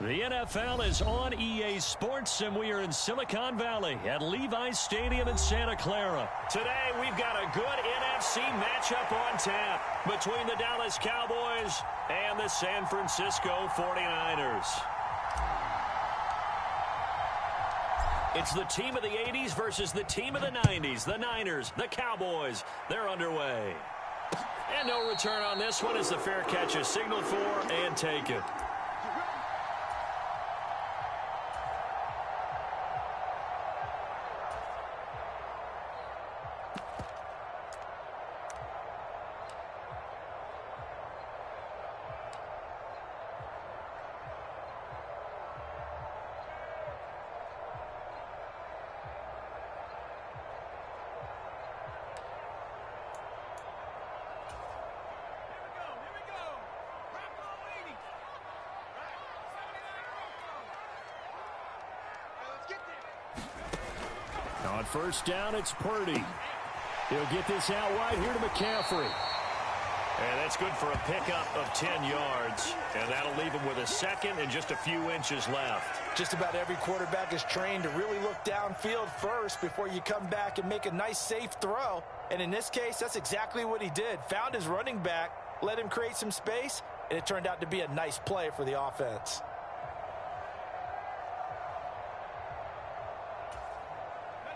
The NFL is on EA Sports, and we are in Silicon Valley at Levi's Stadium in Santa Clara. Today, we've got a good NFC matchup on tap between the Dallas Cowboys and the San Francisco 49ers. It's the team of the 80s versus the team of the 90s. The Niners, the Cowboys, they're underway. And no return on this one as the fair catch is signaled for and taken. On first down, it's Purdy. He'll get this out wide here to McCaffrey. And that's good for a pickup of 10 yards. And that'll leave him with a second and just a few inches left. Just about every quarterback is trained to really look downfield first before you come back and make a nice, safe throw. And in this case, that's exactly what he did. Found his running back, let him create some space, and it turned out to be a nice play for the offense.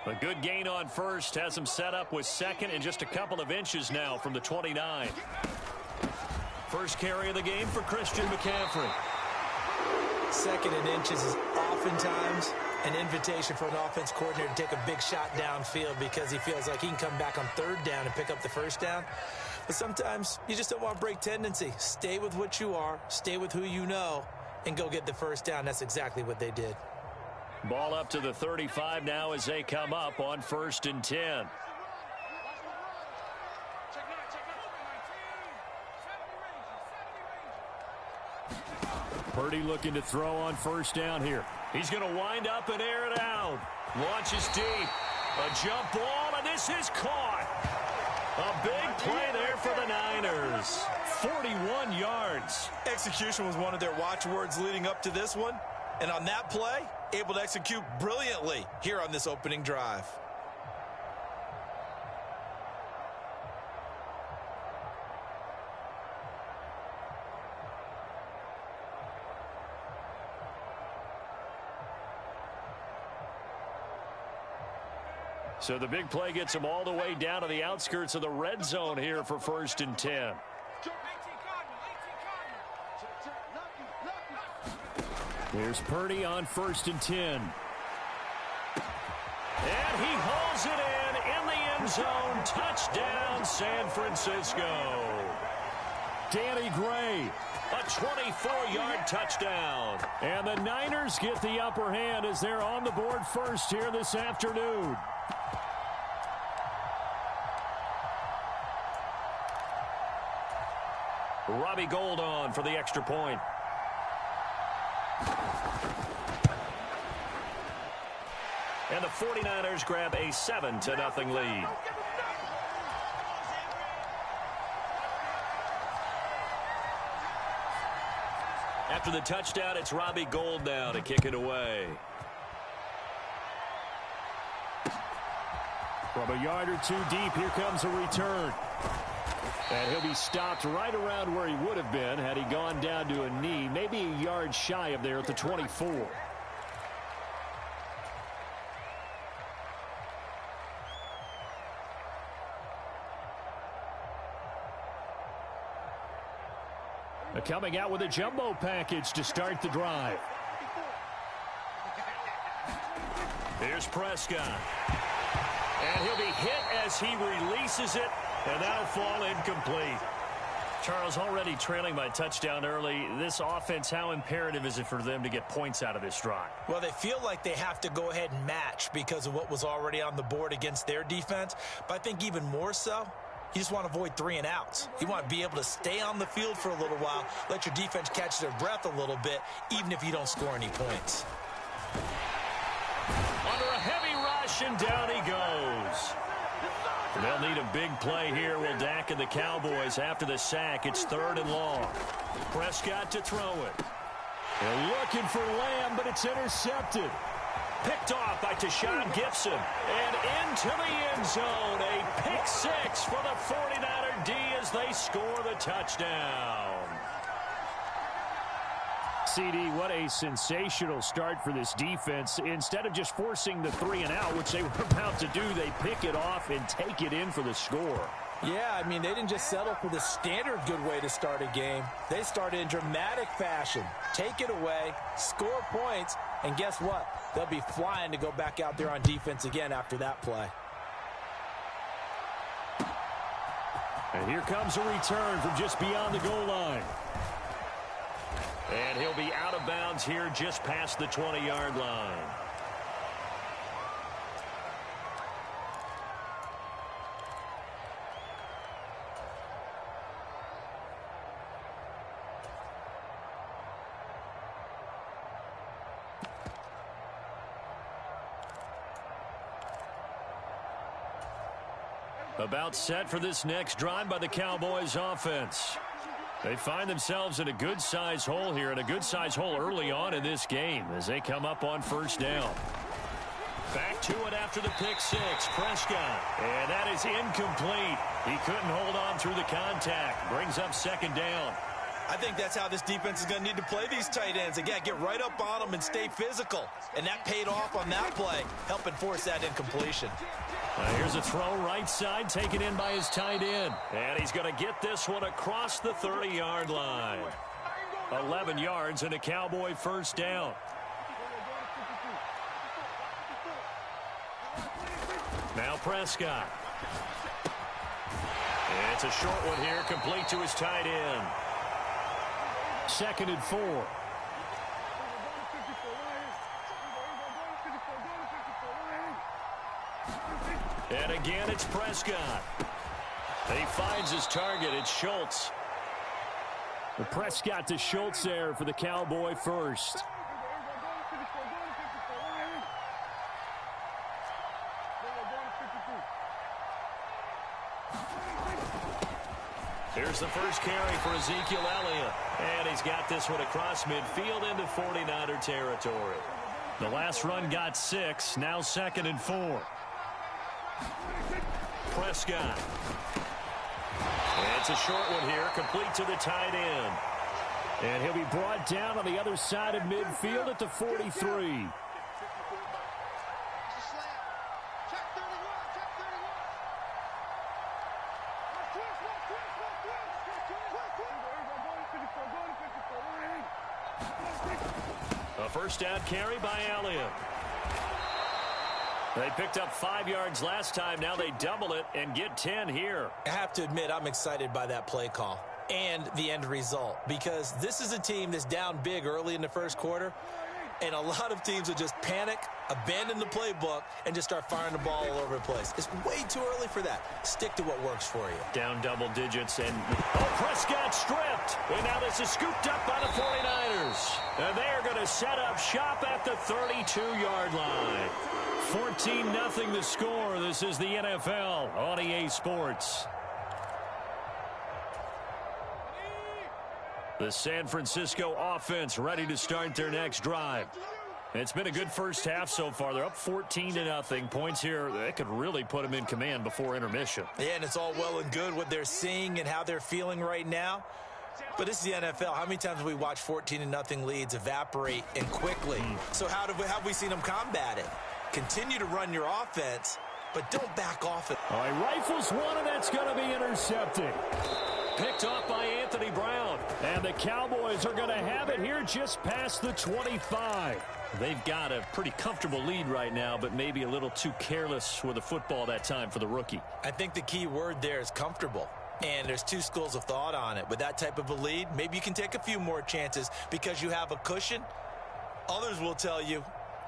A good gain on first has him set up with second and just a couple of inches now from the 29. First carry of the game for Christian McCaffrey. Second and inches is oftentimes an invitation for an offense coordinator to take a big shot downfield because he feels like he can come back on third down and pick up the first down. But sometimes you just don't want to break tendency. Stay with what you are, stay with who you know, and go get the first down. That's exactly what they did. Ball up to the 35 now as they come up on 1st and 10. Purdy looking to throw on first down here. He's going to wind up and air it out. Launches deep. A jump ball, and this is caught. A big play there for the Niners. 41 yards. Execution was one of their watchwords leading up to this one. And on that play, able to execute brilliantly here on this opening drive. So the big play gets him all the way down to the outskirts of the red zone here for 1st and 10. Here's Purdy on 1st and 10. And he hauls it in the end zone. Touchdown, San Francisco. Danny Gray, a 24-yard touchdown. And the Niners get the upper hand as they're on the board first here this afternoon. Robbie Gould on for the extra point. And the 49ers grab a 7-0 lead. After the touchdown, it's Robbie Gould now to kick it away. From a yard or two deep, here comes a return. And he'll be stopped right around where he would have been had he gone down to a knee, maybe a yard shy of there at the 24. Coming out with a jumbo package to start the drive. Here's Prescott. And he'll be hit as he releases it, and that'll fall incomplete. Charles, already trailing by touchdown early. This offense, how imperative is it for them to get points out of this drive? Well, they feel like they have to go ahead and match because of what was already on the board against their defense. But I think even more so, you just want to avoid 3 and outs. You want to be able to stay on the field for a little while, let your defense catch their breath a little bit, even if you don't score any points. Under a heavy rush, and down he goes. They'll need a big play here, will Dak and the Cowboys after the sack. It's 3rd and long. Prescott to throw it. They're looking for Lamb, but it's intercepted. Picked off by Tashawn Gibson. And into the end zone. A pick six for the 49er D as they score the touchdown. CD, what a sensational start for this defense. Instead of just forcing the 3-and-out, which they were about to do, they pick it off and take it in for the score. Yeah, I mean, they didn't just settle for the standard good way to start a game. They started in dramatic fashion. Take it away, score points, and guess what? They'll be flying to go back out there on defense again after that play. And here comes a return from just beyond the goal line. And he'll be out of bounds here just past the 20-yard line. About set for this next drive by the Cowboys offense. They find themselves in a good-sized hole here, and a good-sized hole early on in this game as they come up on first down. Back to it after the pick six. Prescott. And that is incomplete. He couldn't hold on through the contact. Brings up second down. I think that's how this defense is going to need to play these tight ends. Again, get right up on them and stay physical. And that paid off on that play, helping force that incompletion. Here's a throw right side, taken in by his tight end. And he's going to get this one across the 30-yard line. 11 yards and a Cowboy first down. Now Prescott. And it's a short one here, complete to his tight end. 2nd and 4. And again, it's Prescott. And he finds his target. It's Schultz. The Prescott to Schultz there for the Cowboy first. Here's the first carry for Ezekiel Elliott. And he's got this one across midfield into 49er territory. The last run got 6. Now 2nd and 4. Prescott. And it's a short one here, complete to the tight end. And he'll be brought down on the other side of midfield at the 43. A first down carry by Elliott. They picked up 5 yards last time. Now they double it and get 10 here. I have to admit, I'm excited by that play call and the end result, because this is a team that's down big early in the first quarter, and a lot of teams will just panic, abandon the playbook, and just start firing the ball all over the place. It's way too early for that. Stick to what works for you. Down double digits, and Prescott stripped. And now this is scooped up by the 49ers. And they are going to set up shop at the 32-yard line. 14-0 the score. This is the NFL on EA Sports. The San Francisco offense ready to start their next drive. It's been a good first half so far. They're up 14-0. Points here that could really put them in command before intermission. Yeah, and it's all well and good what they're seeing and how they're feeling right now. But this is the NFL. How many times have we watched 14-0 leads evaporate and quickly? So how have we seen them combat it? Continue to run your offense, but don't back off it. All right, rifles one, and that's going to be intercepted. Picked off by Anthony Brown. And the Cowboys are going to have it here just past the 25. They've got a pretty comfortable lead right now, but maybe a little too careless with the football that time for the rookie. I think the key word there is comfortable. And there's two schools of thought on it. With that type of a lead, maybe you can take a few more chances because you have a cushion. Others will tell you,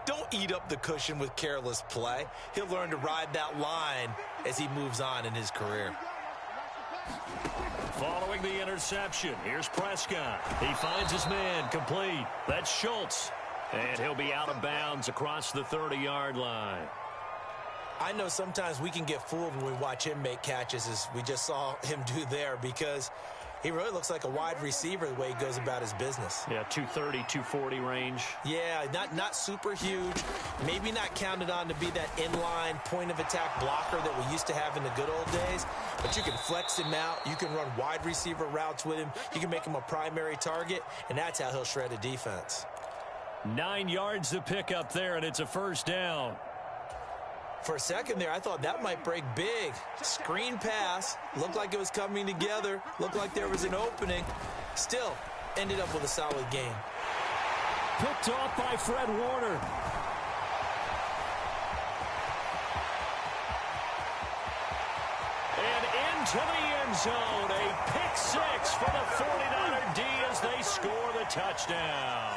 don't eat up the cushion with careless play. He'll learn to ride that line as he moves on in his career. Following the interception, here's Prescott. He finds his man, complete. That's Schultz. And he'll be out of bounds across the 30-yard line. I know sometimes we can get fooled when we watch him make catches, as we just saw him do there, because He really looks like a wide receiver the way he goes about his business. Yeah, 230, 240 range. Yeah, not super huge. Maybe not counted on to be that inline point-of-attack blocker that we used to have in the good old days. But you can flex him out. You can run wide receiver routes with him. You can make him a primary target, and that's how he'll shred a defense. 9 yards to pick up there, and it's a first down. For a second there, I thought that might break big. Screen pass. Looked like it was coming together. Looked like there was an opening. Still, ended up with a solid gain. Picked off by Fred Warner. And into the end zone. A pick six for the 49er D as they score the touchdown.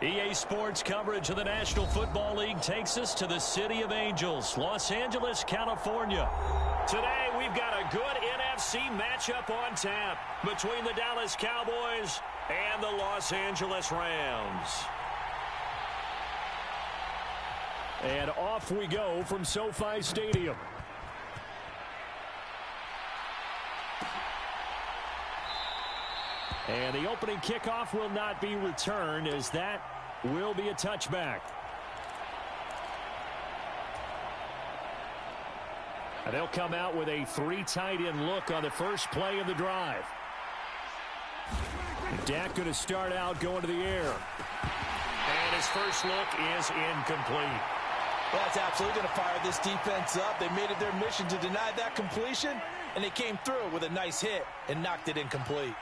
EA Sports coverage of the National Football League takes us to the City of Angels, Los Angeles, California. Today, we've got a good NFC matchup on tap between the Dallas Cowboys and the Los Angeles Rams. And off we go from SoFi Stadium. And the opening kickoff will not be returned, as that will be a touchback. And they'll come out with a 3 tight end look on the first play of the drive. Dak going to start out going to the air. And his first look is incomplete. Well, that's absolutely going to fire this defense up. They made it their mission to deny that completion, and they came through with a nice hit and knocked it incomplete.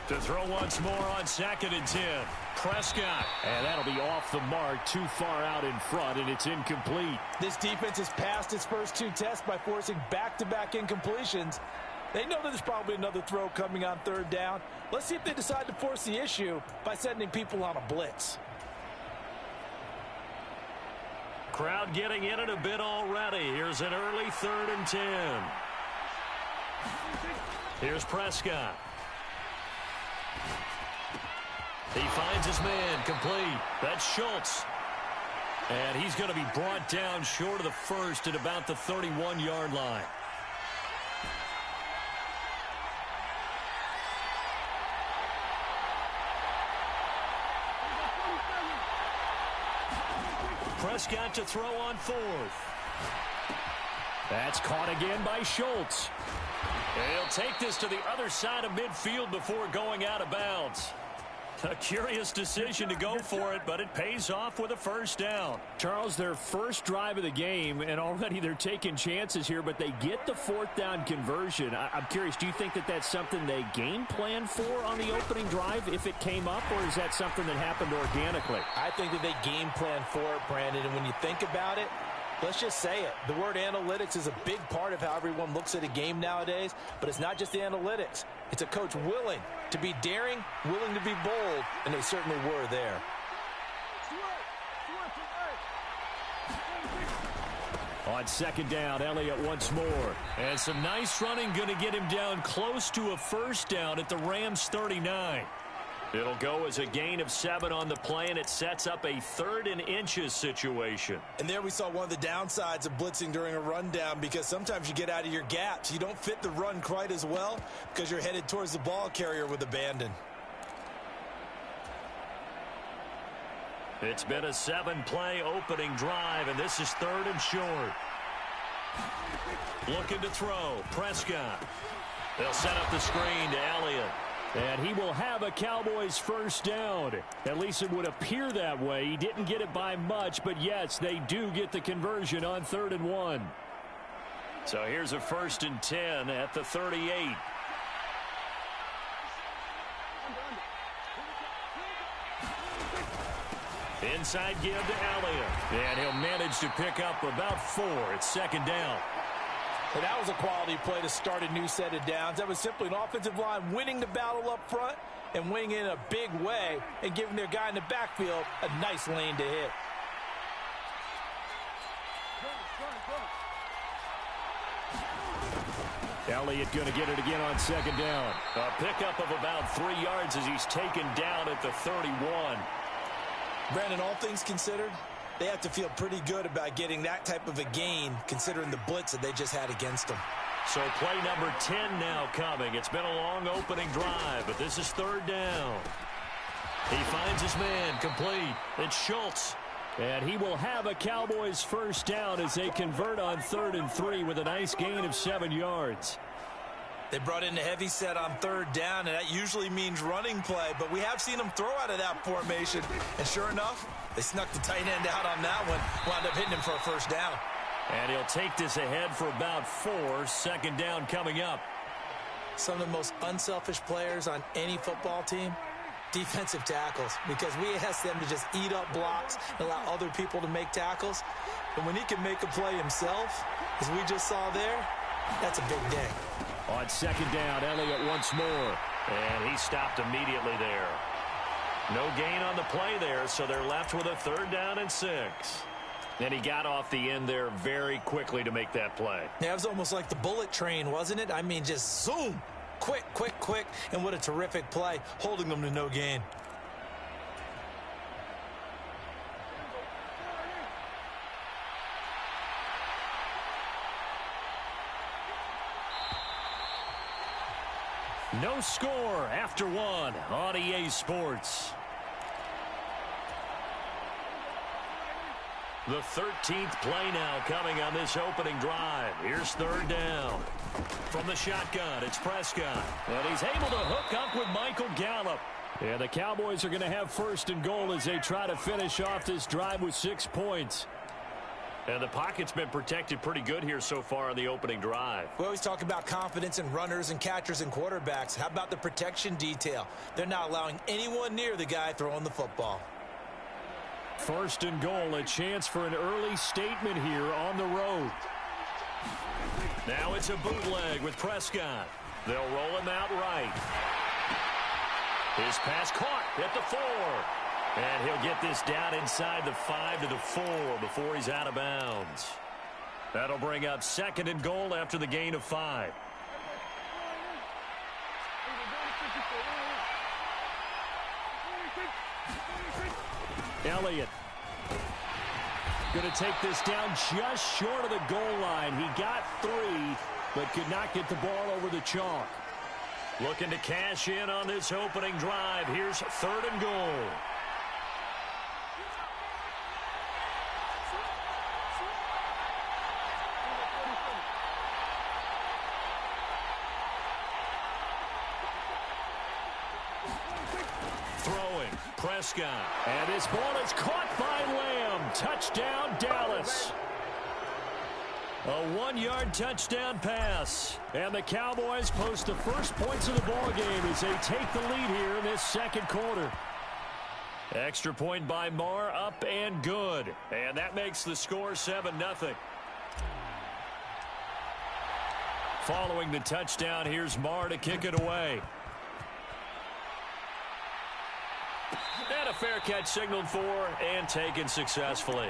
To throw once more on 2nd and 10. Prescott. And that'll be off the mark, too far out in front, and it's incomplete. This defense has passed its first 2 tests by forcing back-to-back incompletions. They know that there's probably another throw coming on 3rd down. Let's see if they decide to force the issue by sending people on a blitz. Crowd getting in it a bit already. Here's an early 3rd and 10. Here's Prescott. He finds his man, complete. That's Schultz. And he's going to be brought down short of the first at about the 31-yard line. Prescott to throw on 4th. That's caught again by Schultz. He'll take this to the other side of midfield before going out of bounds. A curious decision to go for it, but it pays off with a first down. Charles, their first drive of the game, and already they're taking chances here, but they get the fourth down conversion. I'm curious, do you think that that's something they game plan for on the opening drive if it came up, or is that something that happened organically? I think that they game plan for it, Brandon, and when you think about it, let's just say it. The word analytics is a big part of how everyone looks at a game nowadays, but it's not just the analytics. It's a coach willing to be daring, willing to be bold, and they certainly were there. On second down, Elliott once more. And some nice running going to get him down close to a first down at the Rams 39. It'll go as a gain of 7 on the play, and it sets up a 3rd and inches situation. And there we saw one of the downsides of blitzing during a rundown, because sometimes you get out of your gaps. You don't fit the run quite as well because you're headed towards the ball carrier with abandon. It's been a 7-play opening drive, and this is 3rd and short. Looking to throw. Prescott. They'll set up the screen to Elliott. And he will have a Cowboys first down. At least it would appear that way. He didn't get it by much, but yes, they do get the conversion on 3rd and 1. So here's a 1st and 10 at the 38. Inside give to Elliott. And he'll manage to pick up about 4. It's 2nd down. And that was a quality play to start a new set of downs. That was simply an offensive line winning the battle up front and winning in a big way and giving their guy in the backfield a nice lane to hit. Elliott going to get it again on 2nd down. A pickup of about 3 yards as he's taken down at the 31. Brandon, all things considered, they have to feel pretty good about getting that type of a gain considering the blitz that they just had against them. So play number 10 now coming. It's been a long opening drive, but this is 3rd down. He finds his man complete. It's Schultz. And he will have a Cowboys first down as they convert on 3rd and 3 with a nice gain of 7 yards. They brought in the heavy set on 3rd down, and that usually means running play, but we have seen them throw out of that formation. And sure enough, they snuck the tight end out on that one, wound up hitting him for a first down. And he'll take this ahead for about 4. 2nd down coming up. Some of the most unselfish players on any football team, defensive tackles, because we ask them to just eat up blocks and allow other people to make tackles. And when he can make a play himself, as we just saw there, that's a big day. On 2nd down, Elliott once more. And he stopped immediately there. No gain on the play there, so they're left with a 3rd down and 6. And he got off the end there very quickly to make that play. Yeah, it was almost like the bullet train, wasn't it? I mean, just zoom. Quick, quick, quick. And what a terrific play, holding them to no gain. No score after 1 on EA Sports. The 13th play now coming on this opening drive. Here's 3rd down. From the shotgun, it's Prescott. And he's able to hook up with Michael Gallup. And the Cowboys are going to have 1st and goal as they try to finish off this drive with 6 points. And the pocket's been protected pretty good here so far on the opening drive. We always talk about confidence in runners and catchers and quarterbacks. How about the protection detail? They're not allowing anyone near the guy throwing the football. 1st and goal, a chance for an early statement here on the road. Now it's a bootleg with Prescott. They'll roll him out right. His pass caught at the 4. And he'll get this down inside the 5 to the 4 before he's out of bounds. That'll bring up 2nd and goal after the gain of 5. Elliott going to take this down just short of the goal line. He got 3, but could not get the ball over the chalk. Looking to cash in on this opening drive. Here's 3rd and goal. Throw Prescott. And this ball is caught by Lamb. Touchdown, Dallas. A 1-yard touchdown pass. And the Cowboys post the first points of the ball game as they take the lead here in this second quarter. Extra point by Marr, up and good. And that makes the score 7-0. Following the touchdown, here's Marr to kick it away. And a fair catch signaled for and taken successfully.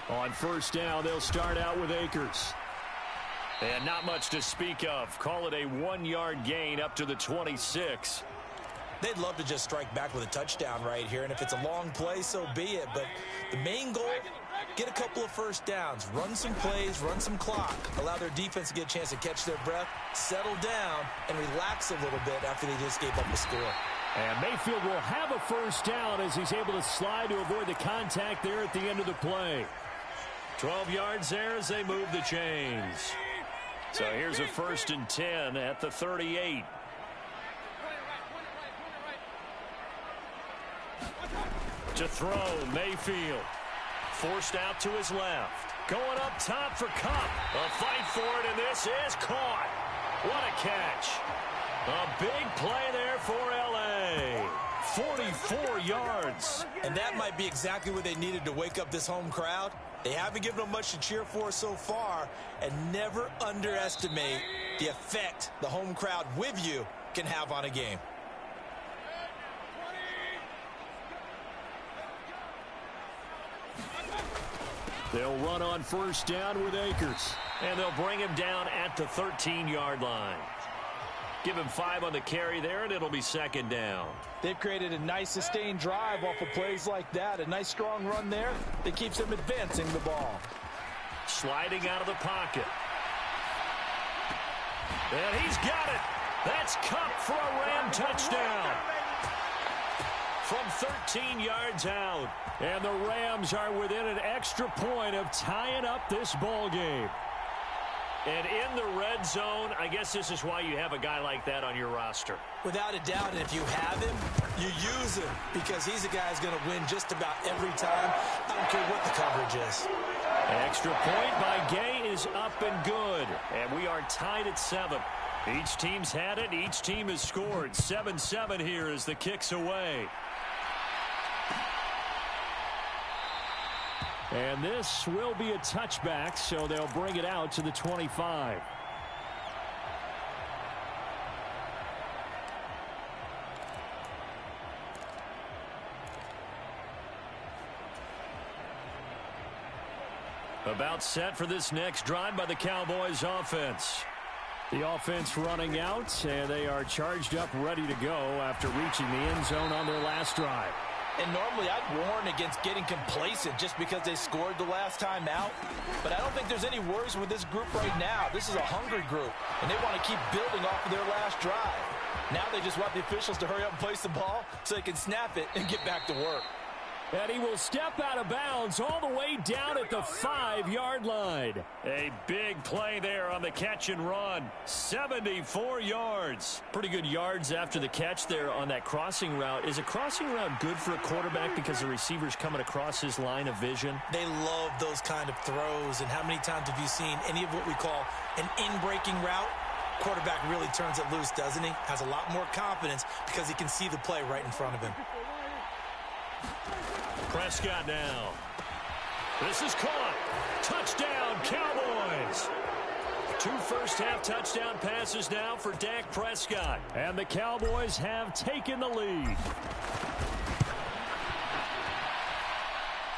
On first down, they'll start out with Akers. And not much to speak of. Call it a 1-yard gain up to the 26. They'd love to just strike back with a touchdown right here, and if it's a long play, so be it. But the main goal, get a couple of first downs, run some plays, run some clock, allow their defense to get a chance to catch their breath, settle down, and relax a little bit after they just gave up a score. And Mayfield will have a first down as he's able to slide to avoid the contact there at the end of the play. 12 yards there as they move the chains. So here's a 1st and 10 at the 38. To throw, Mayfield. Forced out to his left. Going up top for Kupp. A fight for it, and this is caught. What a catch. A big play there for L.A. 44 yards. And that might be exactly what they needed to wake up this home crowd. They haven't given them much to cheer for so far, and never underestimate the effect the home crowd with you can have on a game. They'll run on first down with Akers, and they'll bring him down at the 13-yard line. Give him 5 on the carry there, and it'll be 2nd down. They've created a nice sustained drive off of plays like that. A nice strong run there that keeps them advancing the ball. Sliding out of the pocket. And he's got it. That's Kupp for a Ram touchdown. From 13 yards out. And the Rams are within an extra point of tying up this ball game. And in the red zone, I guess this is why you have a guy like that on your roster. Without a doubt, and if you have him, you use him because he's a guy who's going to win just about every time. I don't care what the coverage is. Extra point by Gay is up and good. And we are tied at 7. Each team's had it. Each team has scored. 7-7 here as the kick's away. And this will be a touchback, so they'll bring it out to the 25. About set for this next drive by the Cowboys offense. The offense running out, and they are charged up, ready to go after reaching the end zone on their last drive. And normally I'd warn against getting complacent just because they scored the last time out. But I don't think there's any worries with this group right now. This is a hungry group, and they want to keep building off of their last drive. Now they just want the officials to hurry up and place the ball so they can snap it and get back to work. And he will step out of bounds all the way down at the 5-yard line. A big play there on the catch and run. 74 yards. Pretty good yards after the catch there on that crossing route. Is a crossing route good for a quarterback because the receiver's coming across his line of vision? They love those kind of throws. And how many times have you seen any of what we call an in-breaking route? Quarterback really turns it loose, doesn't he? Has a lot more confidence because he can see the play right in front of him. Prescott now. This is caught. Touchdown, Cowboys. 2 first-half touchdown passes now for Dak Prescott. And the Cowboys have taken the lead.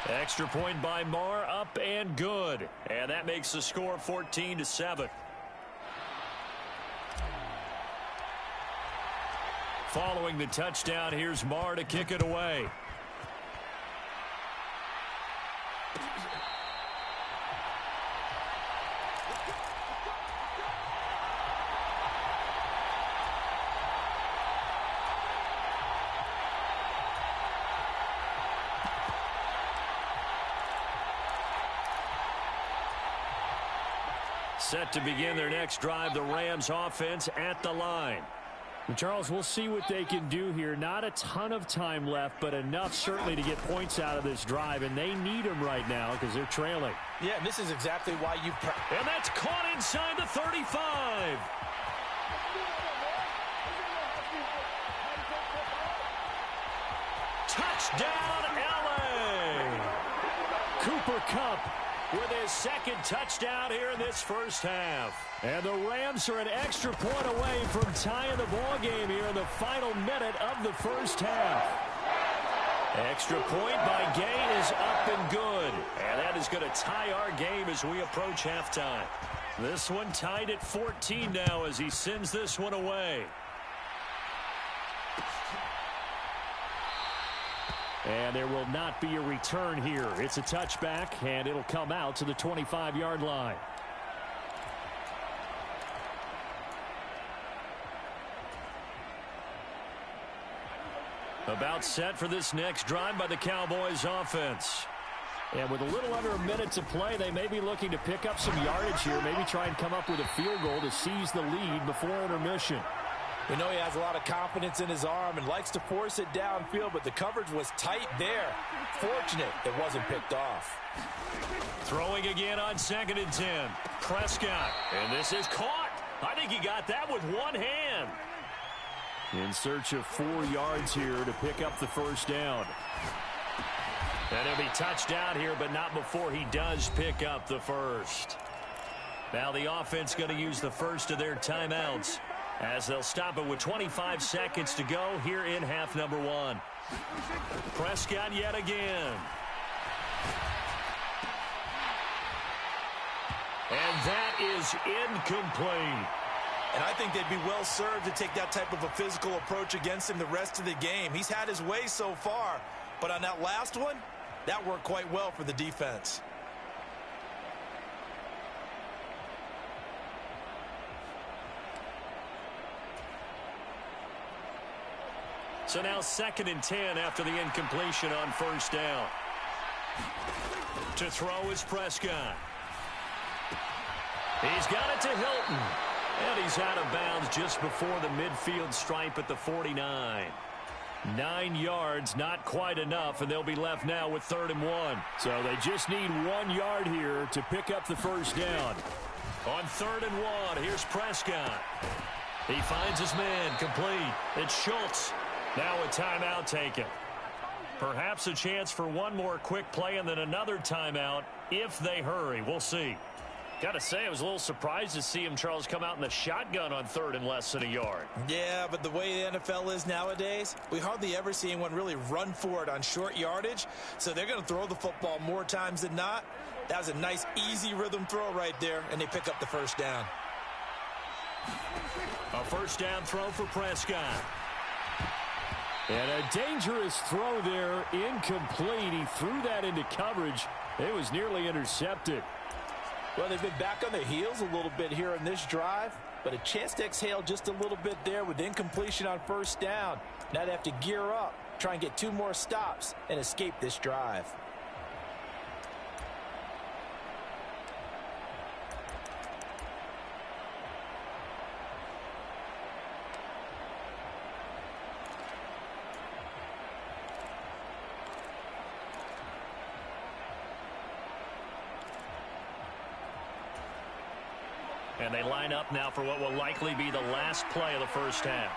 Extra point by Marr, up and good. And that makes the score 14-7. Following the touchdown, here's Marr to kick it away. Set to begin their next drive, the Rams offense at the line. And Charles, we'll see what they can do here. Not a ton of time left, but enough certainly to get points out of this drive, and they need them right now because they're trailing. Yeah, and this is exactly why you... And that's caught inside the 35. Touchdown, L.A. Cooper Kupp with his second touchdown here in this first half. And the Rams are an extra point away from tying the ball game here in the final minute of the first half. Extra point by Gay is up and good. And that is going to tie our game as we approach halftime. This one tied at 14 now as he sends this one away. And there will not be a return here. It's a touchback, and it'll come out to the 25-yard line. About set for this next drive by the Cowboys offense. And with a little under a minute to play, they may be looking to pick up some yardage here, maybe try and come up with a field goal to seize the lead before intermission. We know he has a lot of confidence in his arm and likes to force it downfield, but the coverage was tight there. Fortunate it wasn't picked off. Throwing again on 2nd and 10. Prescott. And this is caught. I think he got that with one hand. In search of 4 yards here to pick up the first down. And he'll be touched out here, but not before he does pick up the first. Now the offense going to use the first of their timeouts, as they'll stop it with 25 seconds to go here in half number 1. Prescott yet again. And that is incomplete. And I think they'd be well served to take that type of a physical approach against him the rest of the game. He's had his way so far, but on that last one, that worked quite well for the defense. So now 2nd and 10 after the incompletion on first down. To throw is Prescott. He's got it to Hilton. And he's out of bounds just before the midfield stripe at the 49. 9 yards, not quite enough, and they'll be left now with 3rd and 1. So they just need 1 yard here to pick up the first down. On 3rd and 1, here's Prescott. He finds his man, complete. It's Schultz. Now a timeout taken. Perhaps a chance for one more quick play and then another timeout if they hurry. We'll see. Got to say, I was a little surprised to see him, Charles, come out in the shotgun on 3rd and less than a yard. Yeah, but the way the NFL is nowadays, we hardly ever see anyone really run for it on short yardage. So they're going to throw the football more times than not. That was a nice, easy rhythm throw right there, and they pick up the first down. A first down throw for Prescott. And a dangerous throw there, incomplete. He threw that into coverage. It was nearly intercepted. Well, they've been back on their heels a little bit here in this drive, but a chance to exhale just a little bit there with incompletion on first down. Now they have to gear up, try and get 2 more stops, and escape this drive. And they line up now for what will likely be the last play of the first half.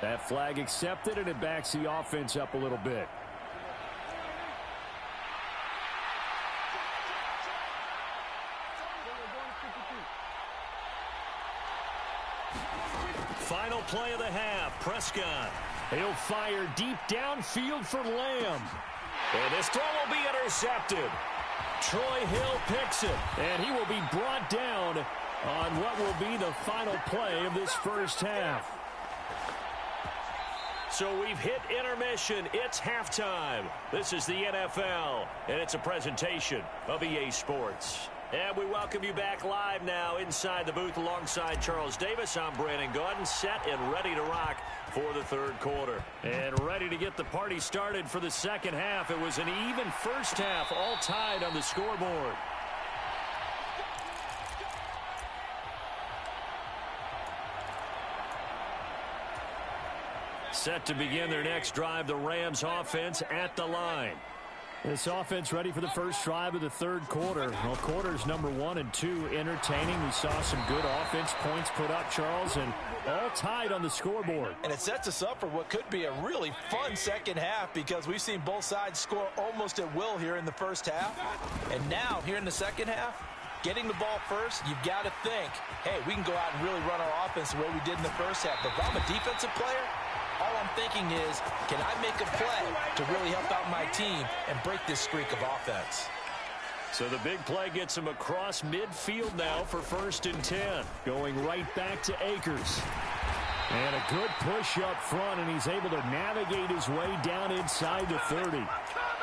That flag accepted, and it backs the offense up a little bit. Final play of the half, Prescott. He'll fire deep downfield for Lamb. And this throw will be intercepted. Troy Hill picks it, and he will be brought down on what will be the final play of this first half. So we've hit intermission. It's halftime. This is the NFL, and it's a presentation of EA Sports. And we welcome you back live now inside the booth alongside Charles Davis. I'm Brandon Gaudin, set and ready to rock for the third quarter. And ready to get the party started for the second half. It was an even first half, all tied on the scoreboard. Set to begin their next drive, the Rams offense at the line. This offense ready for the first drive of the third quarter. Well, quarters number 1 and 2 entertaining. We saw some good offense points put up, Charles, and all tied on the scoreboard. And it sets us up for what could be a really fun second half because we've seen both sides score almost at will here in the first half. And now, here in the second half, getting the ball first, you've got to think, hey, we can go out and really run our offense the way we did in the first half. But if I'm a defensive player, all I'm thinking is, can I make a play to really help out my team and break this streak of offense? So the big play gets him across midfield now for 1st and 10. Going right back to Akers. And a good push up front, and he's able to navigate his way down inside the 30.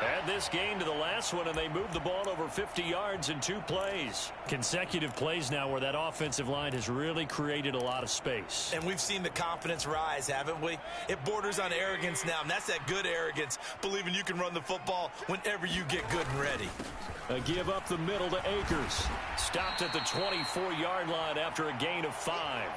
Add this game to the last one, and they moved the ball over 50 yards in 2 plays. Consecutive plays now where that offensive line has really created a lot of space. And we've seen the confidence rise, haven't we? It borders on arrogance now, and that's that good arrogance, believing you can run the football whenever you get good and ready. A give up the middle to Akers. Stopped at the 24-yard line after a gain of 5.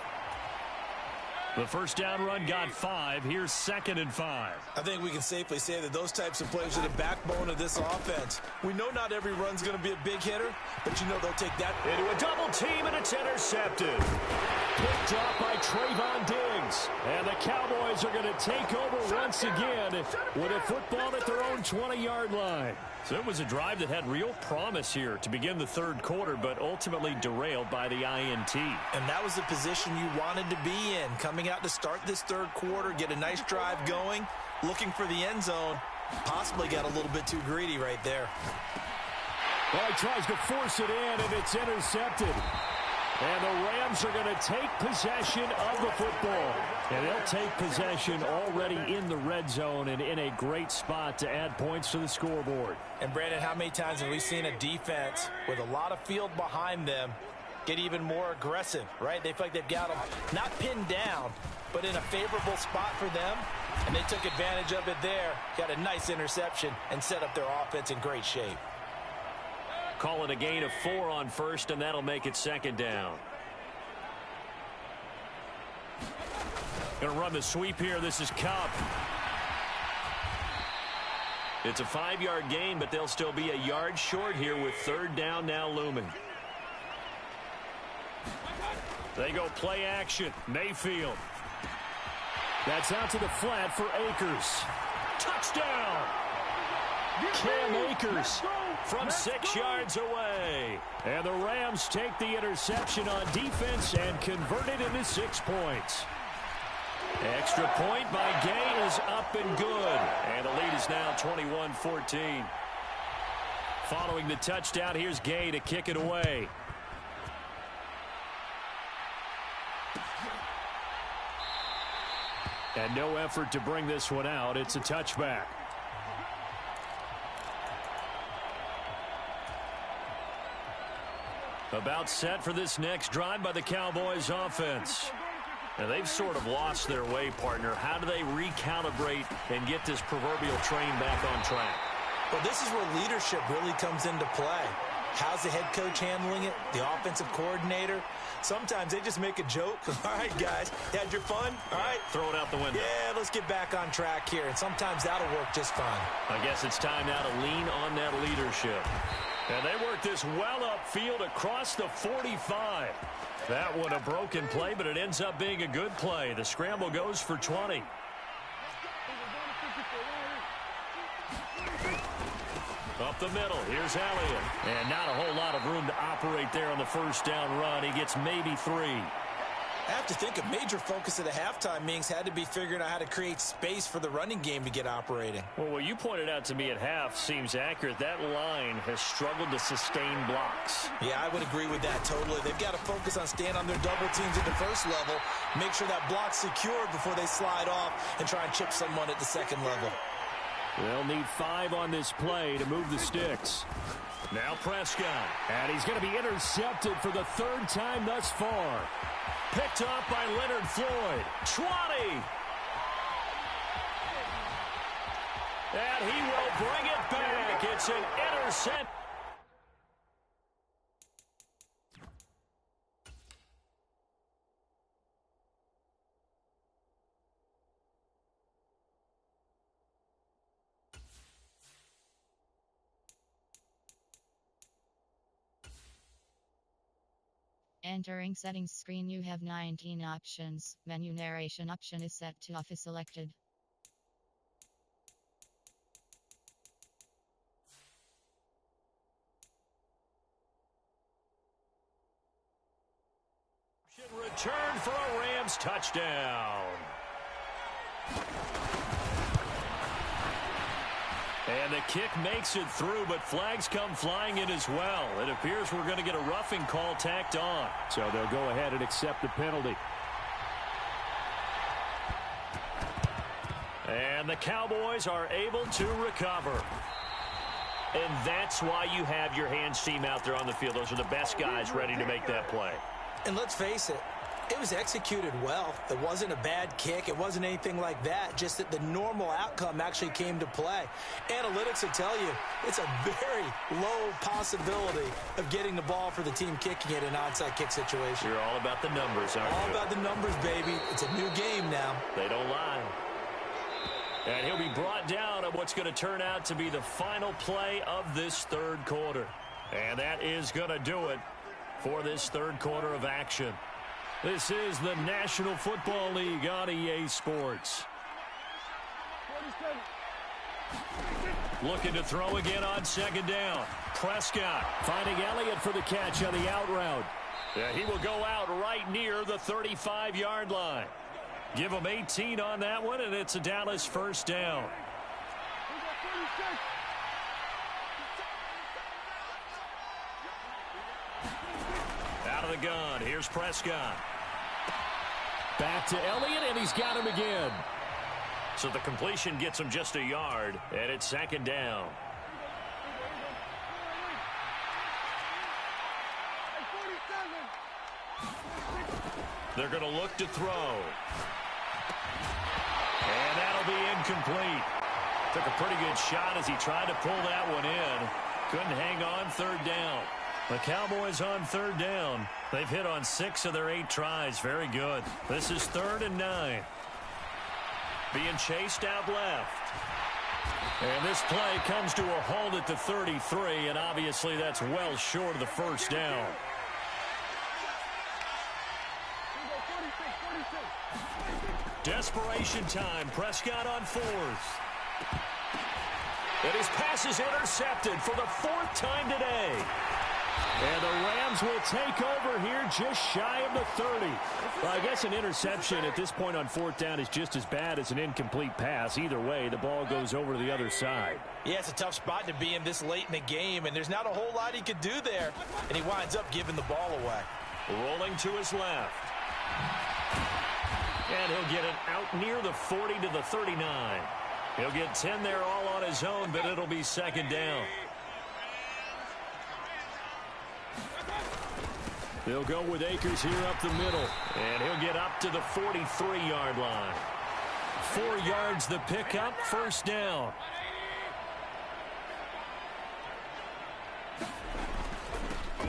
The first down run got 5. Here's 2nd and 5. I think we can safely say that those types of plays are the backbone of this offense. We know not every run's going to be a big hitter, but you know they'll take that into a double team, and it's intercepted. Picked off by Trayvon Diggs. And the Cowboys are going to take over once again with a football at their own 20-yard line. So it was a drive that had real promise here to begin the third quarter, but ultimately derailed by the INT. And that was the position you wanted to be in, coming out to start this third quarter, get a nice drive going, looking for the end zone. Possibly got a little bit too greedy right there. Well, he tries to force it in, and it's intercepted. And the Rams are going to take possession of the football. And they'll take possession already in the red zone and in a great spot to add points to the scoreboard. And, Brandon, how many times have we seen a defense with a lot of field behind them get even more aggressive, right? They feel like they've got them not pinned down, but in a favorable spot for them. And they took advantage of it there, got a nice interception, and set up their offense in great shape. Call it a gain of 4 on 1st, and that'll make it 2nd down. Going to run the sweep here. This is Cup. It's a 5-yard gain, but they'll still be a yard short here with 3rd down now looming. They go play action. Mayfield. That's out to the flat for Akers. Touchdown! Cam Akers from 6 yards away. And the Rams take the interception on defense and convert it into 6 points. Extra point by Gay is up and good. And the lead is now 21-14. Following the touchdown, here's Gay to kick it away. And no effort to bring this one out. It's a touchback. About set for this next drive by the Cowboys offense. And they've sort of lost their way, partner. How do they recalibrate and get this proverbial train back on track? Well, this is where leadership really comes into play. How's the head coach handling it? The offensive coordinator? Sometimes they just make a joke. All right, guys, you had your fun? All right. Throw it out the window. Yeah, let's get back on track here. And sometimes that'll work just fine. I guess it's time now to lean on that leadership. And they work this well upfield across the 45. That one a broken play, but it ends up being a good play. The scramble goes for 20. Up the middle, here's Elliott. And not a whole lot of room to operate there on the first down run. He gets maybe 3. I have to think a major focus of the halftime meetings had to be figuring out how to create space for the running game to get operating. Well, what you pointed out to me at half seems accurate. That line has struggled to sustain blocks. Yeah, I would agree with that totally. They've got to focus on staying on their double teams at the first level, make sure that block's secured before they slide off and try and chip someone at the second level. They'll need 5 on this play to move the sticks. Now Prescott. And he's going to be intercepted for the 3rd time thus far. Picked up by Leonard Floyd. 20. And he will bring it back. It's an intercept. Entering settings screen, you have 19 options. Menu narration option is set to off is selected. Return for a Rams touchdown. And the kick makes it through, but flags come flying in as well. It appears we're going to get a roughing call tacked on. So they'll go ahead and accept the penalty. And the Cowboys are able to recover. And that's why you have your hands team out there on the field. Those are the best guys ready to make that play. And let's face it, it was executed well. It wasn't a bad kick. It wasn't anything like that. Just that the normal outcome actually came to play. Analytics will tell you it's a very low possibility of getting the ball for the team kicking it in an onside kick situation. You're all about the numbers, aren't you? All about the numbers, baby. It's a new game now. They don't lie. And he'll be brought down on what's going to turn out to be the final play of this third quarter. And that is going to do it for this third quarter of action. This is the National Football League on EA Sports. Looking to throw again on second down. Prescott finding Elliott for the catch on the out route. Yeah, he will go out right near the 35-yard line. Give him 18 on that one, and it's a Dallas first down. Out of the gun, here's Prescott. Back to Elliott, and he's got him again. So the completion gets him just a yard, and it's second down. They're going to look to throw. And that'll be incomplete. Took a pretty good shot as he tried to pull that one in. Couldn't hang on third down. The Cowboys on third down. They've hit on 6 of their 8 tries. Very good. This is 3rd and 9. Being chased out left. And this play comes to a halt at the 33, and obviously that's well short of the first down. Desperation time. Prescott on 4th. And his pass is intercepted for the 4th time today. And the Rams will take over here just shy of the 30. Well, I guess an interception at this point on 4th down is just as bad as an incomplete pass. Either way, the ball goes over to the other side. Yeah, it's a tough spot to be in this late in the game, and there's not a whole lot he could do there. And he winds up giving the ball away. Rolling to his left. And he'll get it out near the 40 to the 39. He'll get 10 there all on his own, but it'll be second down. They'll go with Akers here up the middle. And he'll get up to the 43-yard line. 4 yards the pickup, first down.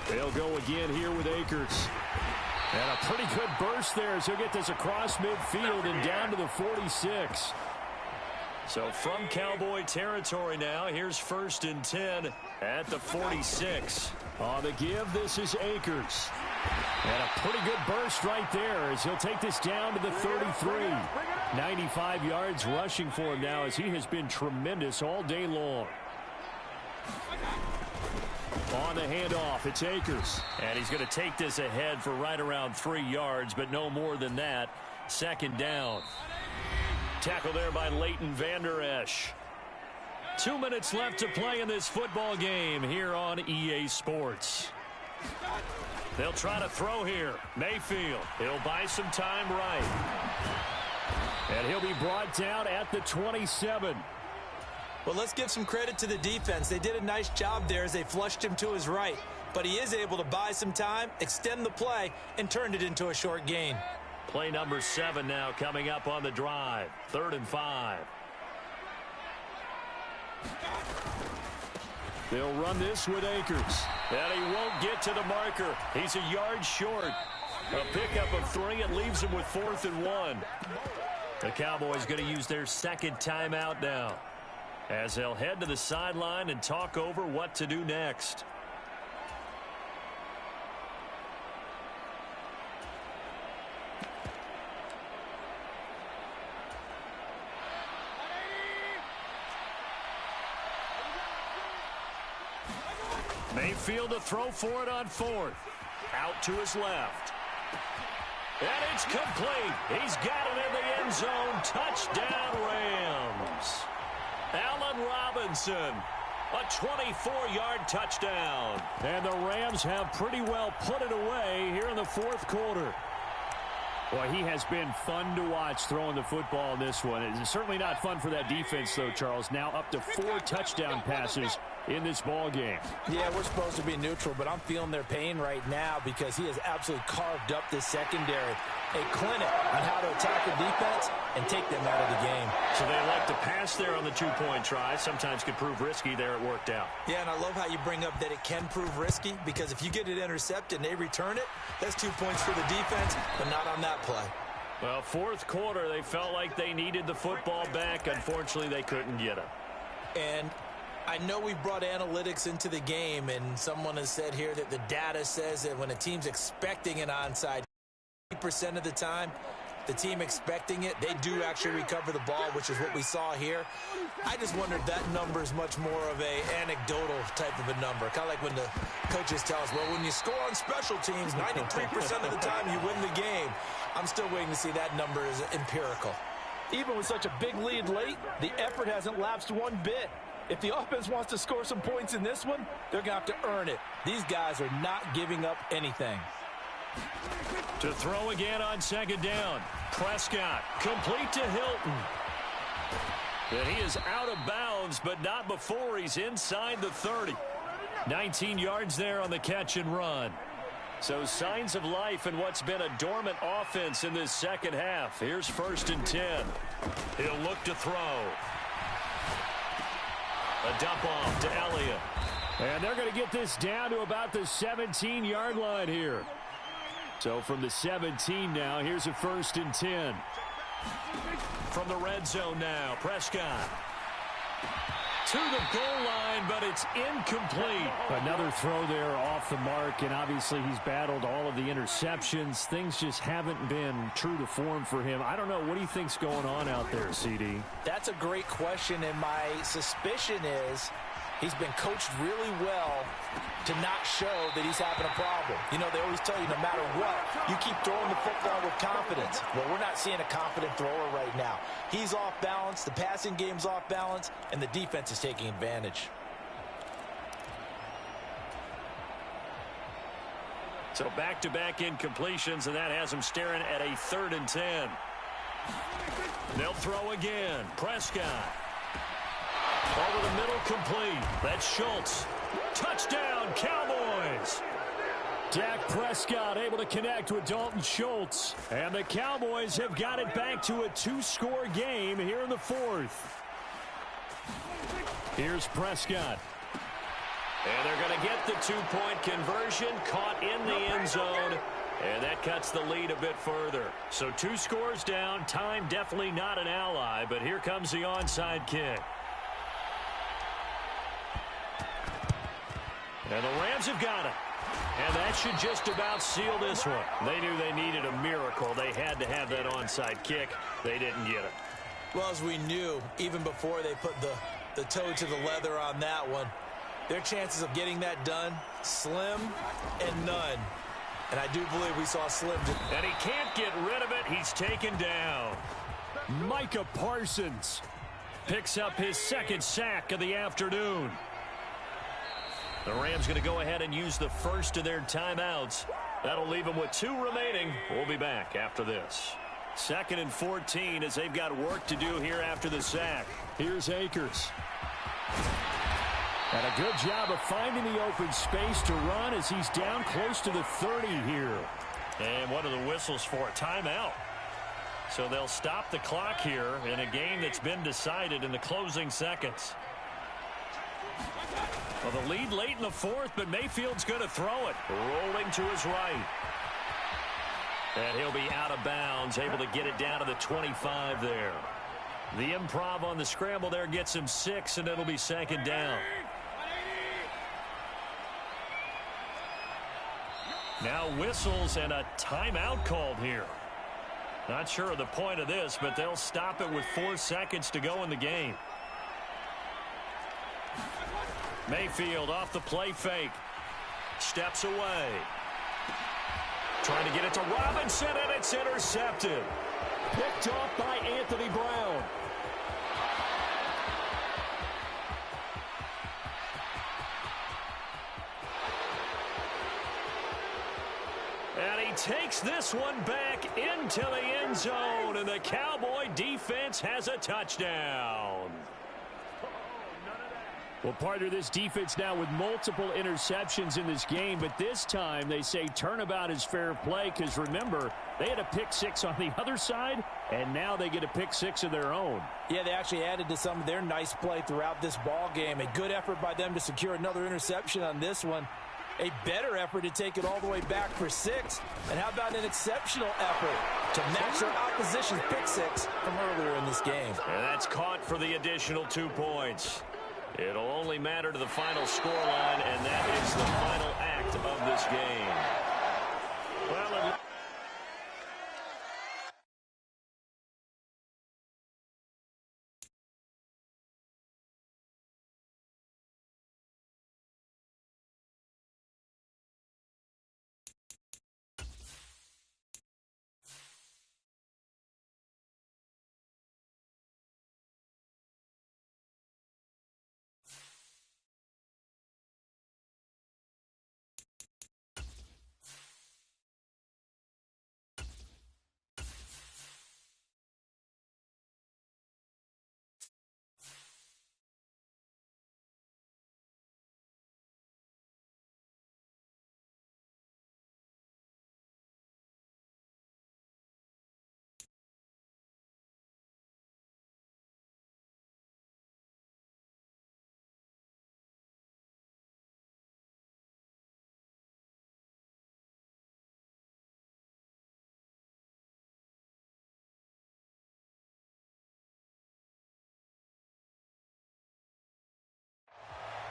They'll go again here with Akers. And a pretty good burst there as he'll get this across midfield and down to the 46. So from Cowboy territory now, here's 1st and 10 at the 46. On the give, this is Akers. And a pretty good burst right there as he'll take this down to the 33. 95 yards rushing for him now as he has been tremendous all day long. On the handoff, it's Akers. And he's going to take this ahead for right around 3 yards, but no more than that. Second down. Tackle there by Leighton Vander Esch. 2 minutes left to play in this football game here on EA Sports. They'll try to throw here. Mayfield. He'll buy some time right. And he'll be brought down at the 27. Well, let's give some credit to the defense. They did a nice job there as they flushed him to his right. But he is able to buy some time, extend the play, and turn it into a short gain. Play number 7 now coming up on the drive. 3rd and 5. They'll run this with Akers. And he won't get to the marker. He's a yard short. A pickup of 3. It leaves him with 4th and 1. The Cowboys going to use their second timeout now, as they'll head to the sideline and talk over what to do next. Mayfield to throw for it on 4th. Out to his left. And it's complete. He's got it in the end zone. Touchdown, Rams. Allen Robinson, a 24-yard touchdown. And the Rams have pretty well put it away here in the 4th quarter. Boy, he has been fun to watch throwing the football in this one. It's certainly not fun for that defense, though, Charles. Now up to 4 touchdown passes in this ball game. Yeah, we're supposed to be neutral, but I'm feeling their pain right now because he has absolutely carved up this secondary. A clinic on how to attack the defense and take them out of the game. So they like to pass there on the 2-point try. Sometimes could prove risky. There it worked out. Yeah, and I love how you bring up that it can prove risky, because if you get it intercepted and they return it, that's 2 points for the defense, but not on that play. Well, 4th quarter, they felt like they needed the football back. Unfortunately, they couldn't get it. And I know we brought analytics into the game, and someone has said here that the data says that when a team's expecting an onside, 80% of the time, the team expecting it, they do actually recover the ball, which is what we saw here. I just wondered if that number is much more of a anecdotal type of a number. Kind of like when the coaches tell us, well, when you score on special teams, 93% of the time you win the game. I'm still waiting to see that number is empirical. Even with such a big lead late, the effort hasn't lapsed one bit. If the offense wants to score some points in this one, they're going to have to earn it. These guys are not giving up anything. To throw again on 2nd down. Prescott, complete to Hilton. And he is out of bounds, but not before he's inside the 30. 19 yards there on the catch and run. So signs of life in what's been a dormant offense in this second half. Here's 1st and 10. He'll look to throw. A dump off to Elliott. And they're going to get this down to about the 17-yard line here. So from the 17 now, here's a 1st and 10. From the red zone now, Prescott. To the goal line, but it's incomplete. Another throw there off the mark, and obviously he's battled all of the interceptions. Things just haven't been true to form for him. I don't know. What do you think's going on out there, CD? That's a great question, and my suspicion is he's been coached really well to not show that he's having a problem. You know, they always tell you no matter what, you keep throwing the football with confidence. Well, we're not seeing a confident thrower right now. He's off balance, the passing game's off balance, and the defense is taking advantage. So back-to-back incompletions, and that has him staring at a 3rd and 10. They'll throw again. Prescott. Over the middle, complete. That's Schultz. Touchdown, Cowboys. Dak Prescott able to connect with Dalton Schultz. And the Cowboys have got it back to a 2-score game here in the 4th. Here's Prescott. And they're going to get the 2-point conversion, caught in the end zone. And that cuts the lead a bit further. So 2 scores down. Time definitely not an ally, but here comes the onside kick. And the Rams have got it. And that should just about seal this one. They knew they needed a miracle. They had to have that onside kick. They didn't get it. Well, as we knew, even before they put the toe to the leather on that one, their chances of getting that done, slim and none. And I do believe we saw slim. And he can't get rid of it. He's taken down. Micah Parsons picks up his 2nd sack of the afternoon. The Rams going to go ahead and use the first of their timeouts. That'll leave them with 2 remaining. We'll be back after this. 2nd and 14 as they've got work to do here after the sack. Here's Akers. And a good job of finding the open space to run as he's down close to the 30 here. And what are the whistles for? A timeout. So they'll stop the clock here in a game that's been decided in the closing seconds. Well, the lead late in the fourth, but Mayfield's going to throw it. Rolling to his right. And he'll be out of bounds, able to get it down to the 25 there. The improv on the scramble there gets him 6, and it'll be second down. Now whistles and a timeout called here. Not sure of the point of this, but they'll stop it with 4 seconds to go in the game. Mayfield off the play fake. Steps away. Trying to get it to Robinson, and it's intercepted. Picked off by Anthony Brown. And he takes this one back into the end zone, and the Cowboy defense has a touchdown. Well, partner, this defense now with multiple interceptions in this game, but this time they say turnabout is fair play because, remember, they had a pick 6 on the other side, and now they get a pick 6 of their own. Yeah, they actually added to some of their nice play throughout this ball game. A good effort by them to secure another interception on this one. A better effort to take it all the way back for 6. And how about an exceptional effort to match their opposition's pick 6 from earlier in this game? And that's caught for the additional 2 points. It'll only matter to the final scoreline, and that is the final act of this game. Well,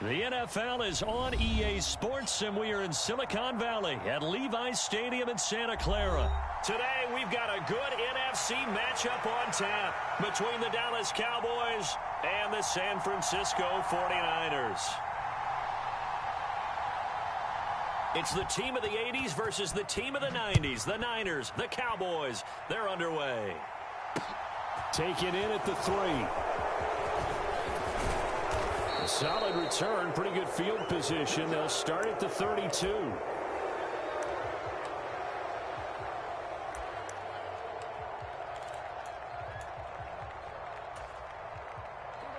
The NFL is on EA Sports, and we are in Silicon Valley at Levi's Stadium in Santa Clara. Today, we've got a good NFC matchup on tap between the Dallas Cowboys and the San Francisco 49ers. It's the team of the 80s versus the team of the 90s. The Niners, the Cowboys, they're underway. Taken in at the 3. A solid return, pretty good field position. They'll start at the 32.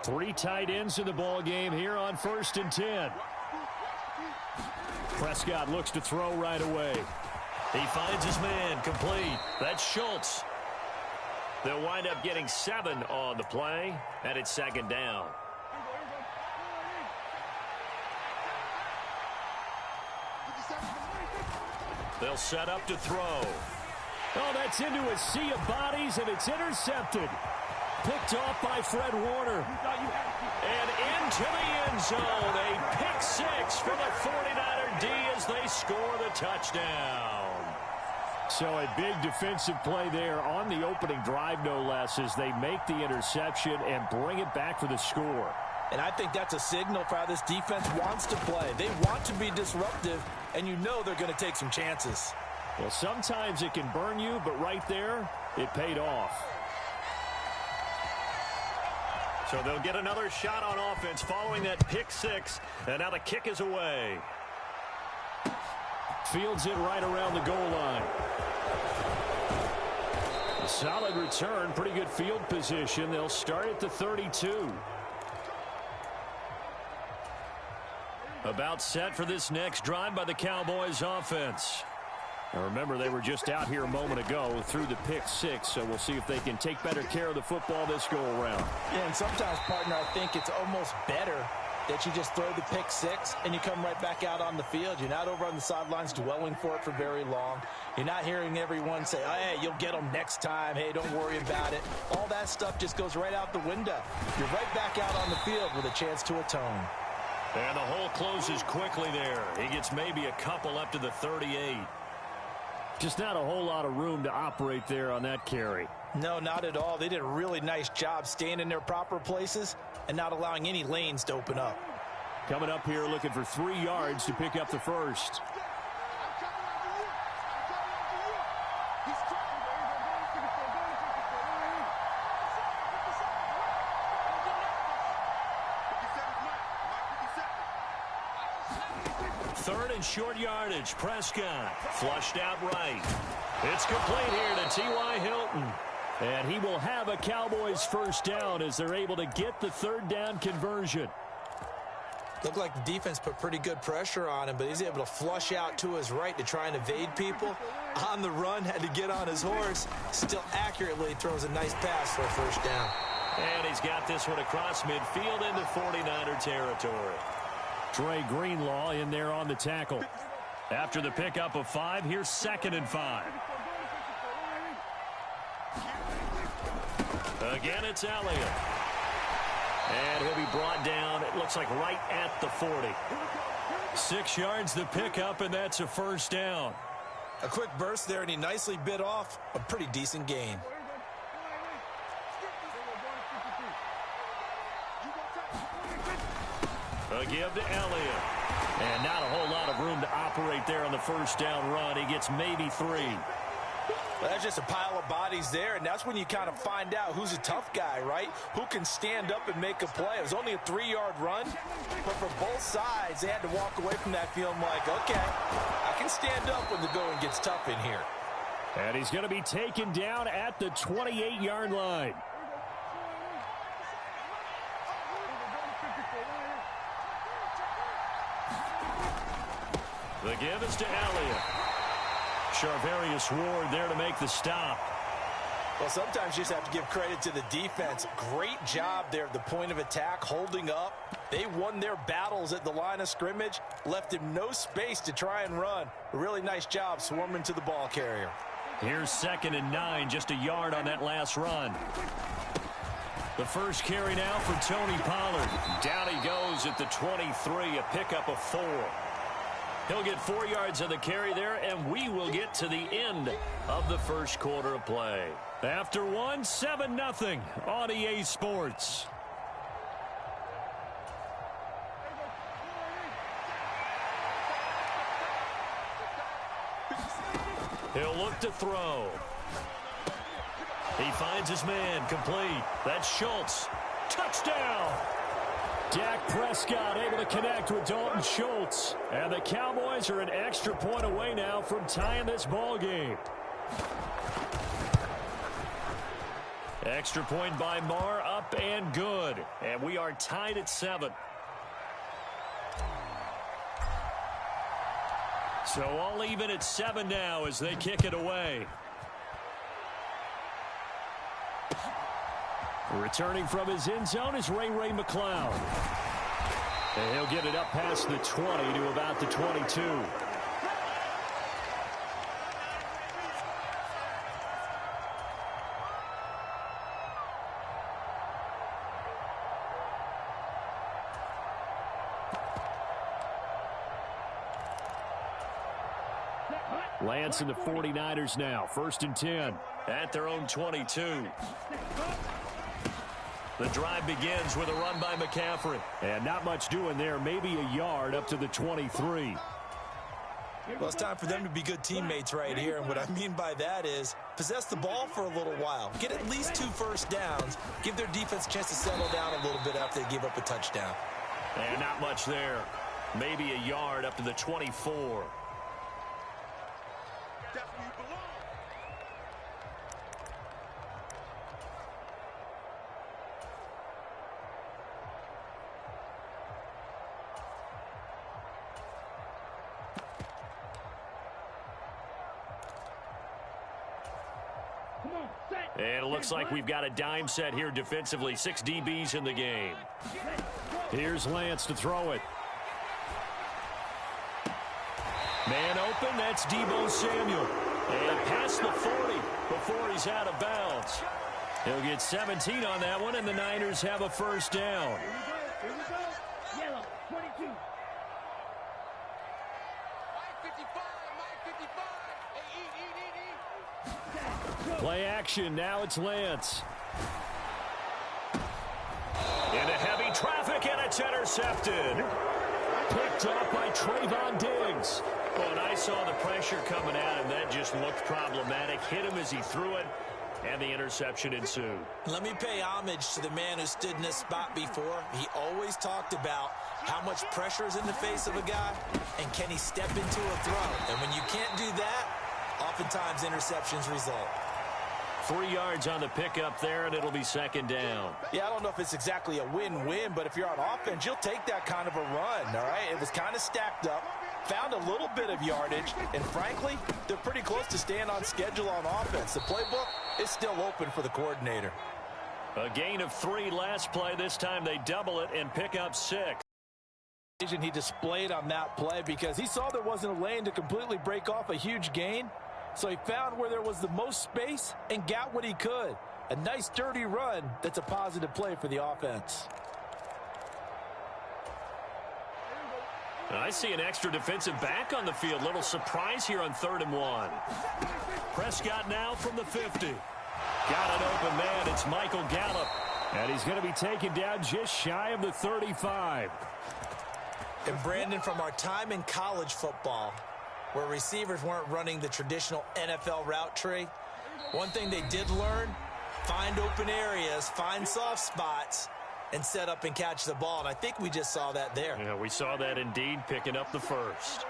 Three tight ends in the ball game here on 1st and 10. Prescott looks to throw right away. He finds his man, complete. That's Schultz. They'll wind up getting 7 on the play, and it's second down. They'll set up to throw. Oh, that's into a sea of bodies, and it's intercepted. Picked off by Fred Warner. And into the end zone. A pick 6 for the 49er D as they score the touchdown. So a big defensive play there on the opening drive, no less, as they make the interception and bring it back for the score. And I think that's a signal for how this defense wants to play. They want to be disruptive, and you know they're going to take some chances. Well, sometimes it can burn you, but right there, it paid off. So they'll get another shot on offense following that pick 6, and now the kick is away. Fields it right around the goal line. A solid return, pretty good field position. They'll start at the 32. About set for this next drive by the Cowboys offense. Now remember, they were just out here a moment ago through the pick 6, so we'll see if they can take better care of the football this go around. Yeah, and sometimes, partner, I think it's almost better that you just throw the pick six and you come right back out on the field. You're not over on the sidelines dwelling for it for very long. You're not hearing everyone say, oh, hey, you'll get them next time. Hey, don't worry about it. All that stuff just goes right out the window. You're right back out on the field with a chance to atone. And the hole closes quickly there. He gets maybe a couple up to the 38. Just not a whole lot of room to operate there on that carry. No, not at all. They did a really nice job staying in their proper places and not allowing any lanes to open up. Coming up here looking for 3 yards to pick up the first. Third and short yardage. Prescott flushed out right. It's complete here to T.Y. Hilton. And he will have a Cowboys first down as they're able to get the third down conversion. Looked like the defense put pretty good pressure on him, but he's able to flush out to his right to try and evade people. On the run, had to get on his horse. Still accurately throws a nice pass for a first down. And he's got this one across midfield into 49er territory. Dre Greenlaw in there on the tackle. After the pickup of 5, here's 2nd and 5. Again, it's Elliott. And he'll be brought down, it looks like right at the 40. 6 yards the pickup, and that's a first down. A quick burst there, and he nicely bit off a pretty decent gain. A give to Elliott. And not a whole lot of room to operate there on the first down run. He gets maybe 3. Well, that's just a pile of bodies there, and that's when you kind of find out who's a tough guy, right? Who can stand up and make a play. It was only a 3-yard run, but for both sides, they had to walk away from that feeling like, okay, I can stand up when the going gets tough in here. And he's going to be taken down at the 28-yard line. The give is to Elliott. Charvarius Ward there to make the stop. Well, sometimes you just have to give credit to the defense. Great job there at the point of attack, holding up. They won their battles at the line of scrimmage, left him no space to try and run. A really nice job swarming to the ball carrier. Here's 2nd and 9, just a yard on that last run. The first carry now for Tony Pollard. Down he goes at the 23, a pickup of 4. He'll get 4 yards on the carry there, and we will get to the end of the first quarter of play. After 1, 7-0 on EA Sports. He'll look to throw. He finds his man, complete. That's Schultz. Touchdown! Dak Prescott able to connect with Dalton Schultz. And the Cowboys are an extra point away now from tying this ball game. Extra point by Marr, up and good. And we are tied at 7. So all even at 7 now as they kick it away. Returning from his end zone is Ray McCloud. And he'll get it up past the 20 to about the 22. Lance and the 49ers now. 1st and 10. At their own 22. The drive begins with a run by McCaffrey. And not much doing there. Maybe a yard up to the 23. Well, it's time for them to be good teammates right here. And what I mean by that is possess the ball for a little while. Get at least 2 first downs. Give their defense a chance to settle down a little bit after they give up a touchdown. And not much there. Maybe a yard up to the 24. Set. And it looks like we've got a dime set here defensively. 6 DBs in the game. Here's Lance to throw it. Man open, that's Deebo Samuel. And past the 40 before he's out of bounds. He'll get 17 on that one, and the Niners have a first down. Yellow, 22. Play action, now it's Lance. Into heavy traffic, and it's intercepted. Picked off by Trayvon Diggs. Well, and I saw the pressure coming at him. That just looked problematic. Hit him as he threw it, and the interception ensued. Let me pay homage to the man who stood in this spot before. He always talked about how much pressure is in the face of a guy, and can he step into a throw. And when you can't do that, oftentimes interceptions result. 3 yards on the pickup there, and it'll be second down. Yeah, I don't know if it's exactly a win-win, but if you're on offense, you'll take that kind of a run, all right? It was kind of stacked up, found a little bit of yardage, and frankly, they're pretty close to staying on schedule on offense. The playbook is still open for the coordinator. A gain of 3 last play. This time they double it and pick up 6. He displayed on that play because he saw there wasn't a lane to completely break off a huge gain. So he found where there was the most space and got what he could. A nice, dirty run that's a positive play for the offense. I see an extra defensive back on the field. Little surprise here on 3rd and 1. Prescott now from the 50. Got an open man. It's Michael Gallup. And he's going to be taken down just shy of the 35. And Brandon, from our time in college football, where receivers weren't running the traditional NFL route tree, one thing they did learn, find open areas, find soft spots, and set up and catch the ball. And I think we just saw that there. Yeah, we saw that indeed, picking up the first.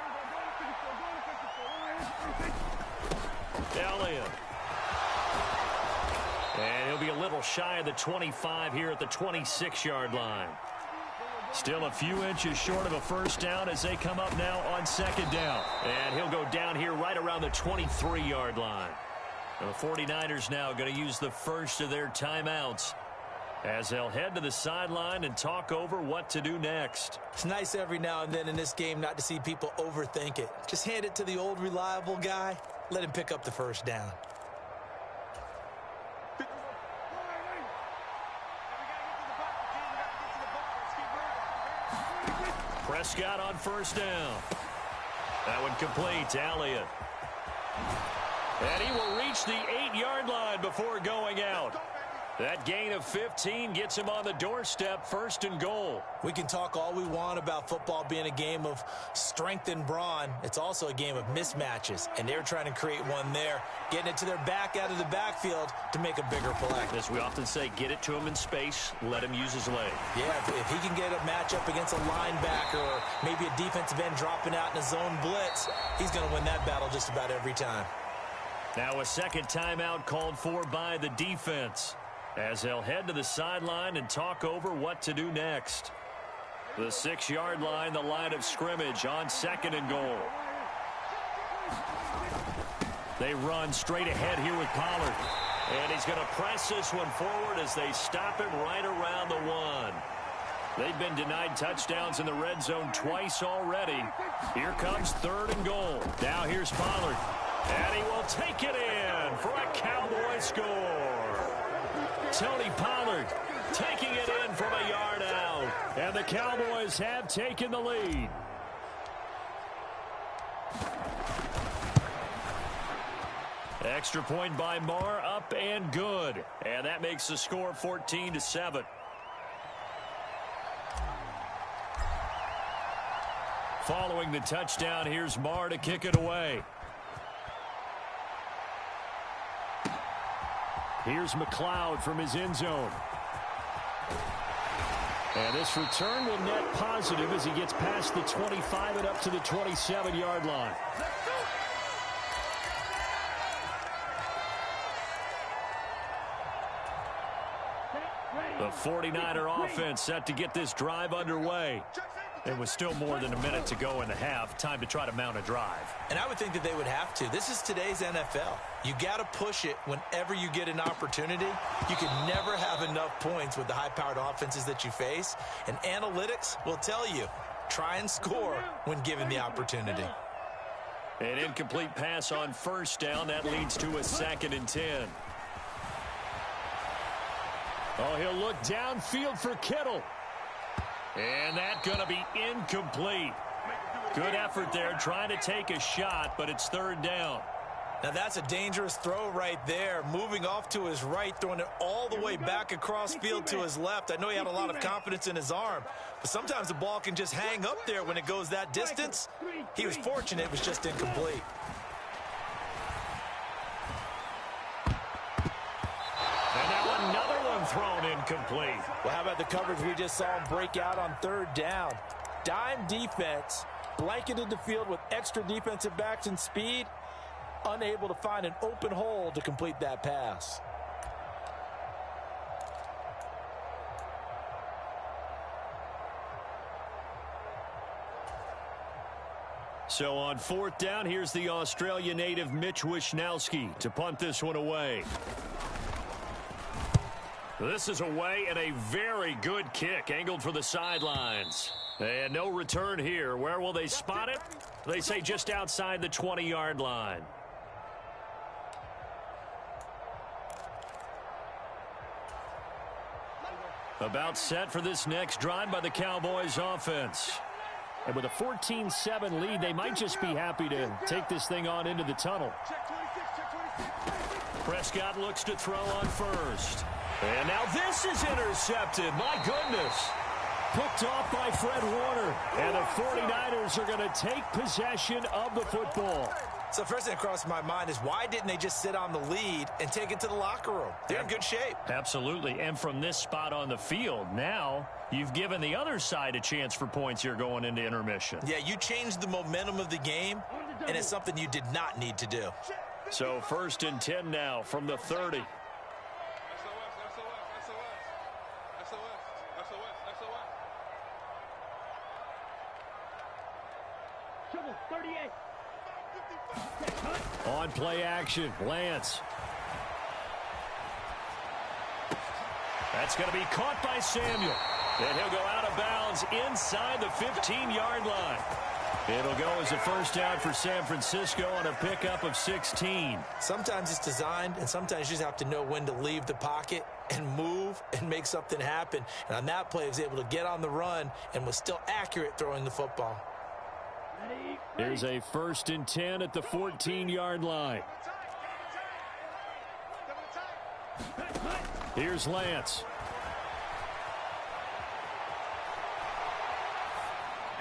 Elliott. And he'll be a little shy of the 25 here at the 26-yard line. Still a few inches short of a first down as they come up now on 2nd down. And he'll go down here right around the 23-yard line. The 49ers now going to use the first of their timeouts as they'll head to the sideline and talk over what to do next. It's nice every now and then in this game not to see people overthink it. Just hand it to the old reliable guy. Let him pick up the first down. Prescott on first down. That one complete to Elliott. And he will reach the 8-yard line before going out. That gain of 15 gets him on the doorstep, 1st and goal. We can talk all we want about football being a game of strength and brawn. It's also a game of mismatches, and they're trying to create one there, getting it to their back out of the backfield to make a bigger play. As we often say, get it to him in space, let him use his leg. Yeah, if he can get a matchup against a linebacker or maybe a defensive end dropping out in a zone blitz, he's going to win that battle just about every time. Now a second timeout called for by the defense, as they'll head to the sideline and talk over what to do next. The 6-yard line, the line of scrimmage on 2nd and goal. They run straight ahead here with Pollard. And he's going to press this one forward as they stop him right around the 1. They've been denied touchdowns in the red zone twice already. Here comes 3rd and goal. Now here's Pollard. And he will take it in for a Cowboy score. Tony Pollard taking it in from a yard out. And the Cowboys have taken the lead. Extra point by Marr, up and good. And that makes the score 14-7. Following the touchdown, here's Marr to kick it away. Here's McLeod from his end zone. And this return will net positive as he gets past the 25 and up to the 27-yard line. The 49er offense set to get this drive underway. And with still more than a minute to go in the half, time to try to mount a drive. And I would think that they would have to. This is today's NFL. You got to push it whenever you get an opportunity. You can never have enough points with the high-powered offenses that you face. And analytics will tell you, try and score when given the opportunity. An incomplete pass on first down. That leads to a 2nd and 10. Oh, he'll look downfield for Kittle. And that's going to be incomplete. Good effort there trying to take a shot, but it's 3rd down. Now that's a dangerous throw right there. Moving off to his right, throwing it all the way back across field to his left. I know he had a lot of confidence in his arm, but sometimes the ball can just hang up there when it goes that distance. He was fortunate it was just incomplete. And now another one thrown incomplete. Well, how about the coverage we just saw him break out on 3rd down? Dime defense, blanketed the field with extra defensive backs and speed, unable to find an open hole to complete that pass. So on 4th down, here's the Australia native Mitch Wishnowsky to punt this one away. This is away and a very good kick angled for the sidelines. And no return here. Where will they spot it? They say just outside the 20-yard line. About set for this next drive by the Cowboys offense. And with a 14-7 lead, they might just be happy to take this thing on into the tunnel. Prescott looks to throw on first. And now this is intercepted. My goodness. Picked off by Fred Warner. And the 49ers are going to take possession of the football. So first thing that crossed my mind is why didn't they just sit on the lead and take it to the locker room? They're in good shape. Absolutely. And from this spot on the field, now you've given the other side a chance for points here going into intermission. Yeah, you changed the momentum of the game, and it's something you did not need to do. So 1st and 10 now from the 30. On play action, Lance. That's going to be caught by Samuel. And he'll go out of bounds inside the 15-yard line. It'll go as a first down for San Francisco on a pickup of 16. Sometimes it's designed, and sometimes you just have to know when to leave the pocket and move and make something happen. And on that play, he was able to get on the run and was still accurate throwing the football. Here's a 1st and 10 at the 14-yard line. Here's Lance.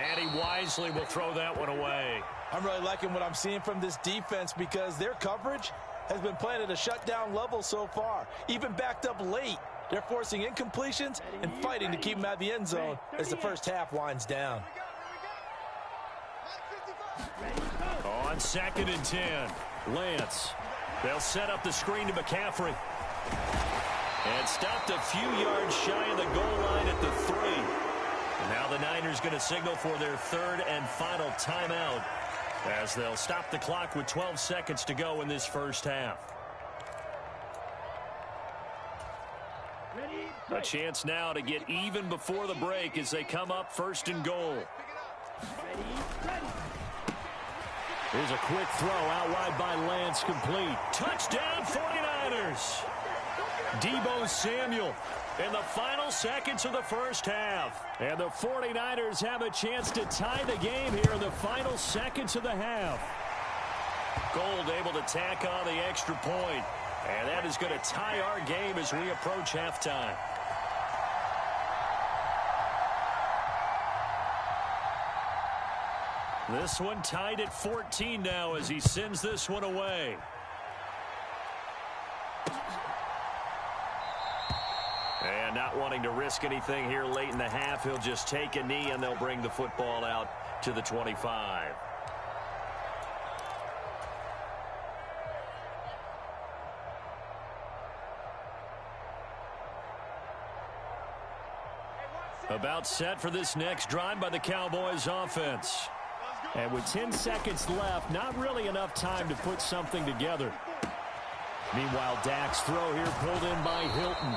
And he wisely will throw that one away. I'm really liking what I'm seeing from this defense because their coverage has been playing at a shutdown level so far. Even backed up late, they're forcing incompletions and fighting to keep them out of the end zone as the first half winds down. On 2nd and 10, Lance. they'll set up the screen to McCaffrey. And stopped a few yards shy of the goal line at the 3. And now the Niners going to signal for their 3rd and final timeout as they'll stop the clock with 12 seconds to go in this first half. A chance now to get even before the break as they come up 1st and goal. Here's a quick throw out wide by Lance, complete. Touchdown 49ers. Deebo Samuel in the final seconds of the first half. And the 49ers have a chance to tie the game here in the final seconds of the half. Gold able to tack on the extra point. And that is going to tie our game as we approach halftime. This one tied at 14 now as he sends this one away. And not wanting to risk anything here late in the half, he'll just take a knee and they'll bring the football out to the 25. About set for this next drive by the Cowboys offense. And with 10 seconds left, not really enough time to put something together. Meanwhile, Dak's throw here pulled in by Hilton.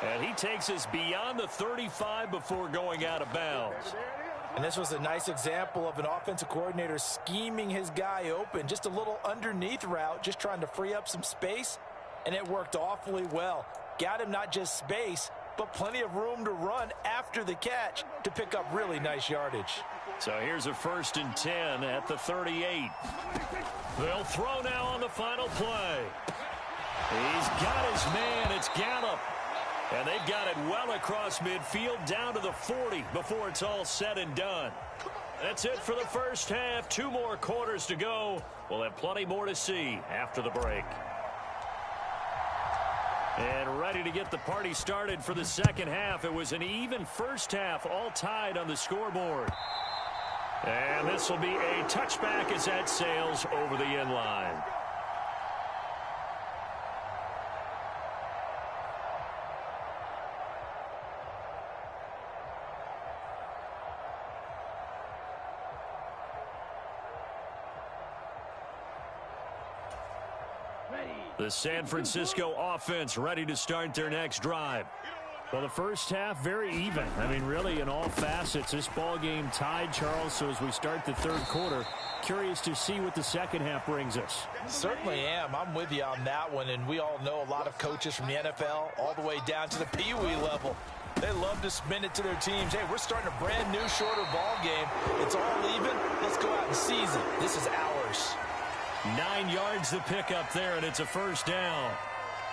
And he takes us beyond the 35 before going out of bounds. And this was a nice example of an offensive coordinator scheming his guy open. Just a little underneath route, just trying to free up some space. And it worked awfully well. Got him not just space, but plenty of room to run after the catch to pick up really nice yardage. So here's a 1st and 10 at the 38. They'll throw now on the final play. He's got his man. It's Gallup. And they've got it well across midfield down to the 40 before it's all said and done. That's it for the first half. 2 more quarters to go. We'll have plenty more to see after the break. And ready to get the party started for the second half. It was an even first half, all tied on the scoreboard. And this will be a touchback as that sails over the end line. The San Francisco offense ready to start their next drive. Well, the first half, very even. I mean, really, in all facets, this ball game tied, Charles. So as we start the third quarter, curious to see what the second half brings us. Certainly am. I'm with you on that one. And we all know a lot of coaches from the NFL all the way down to the Pee-wee level. They love to spin it to their teams. Hey, we're starting a brand new, shorter ball game. It's all even. Let's go out and seize it. This is ours. 9 yards to pick up there, and it's a first down.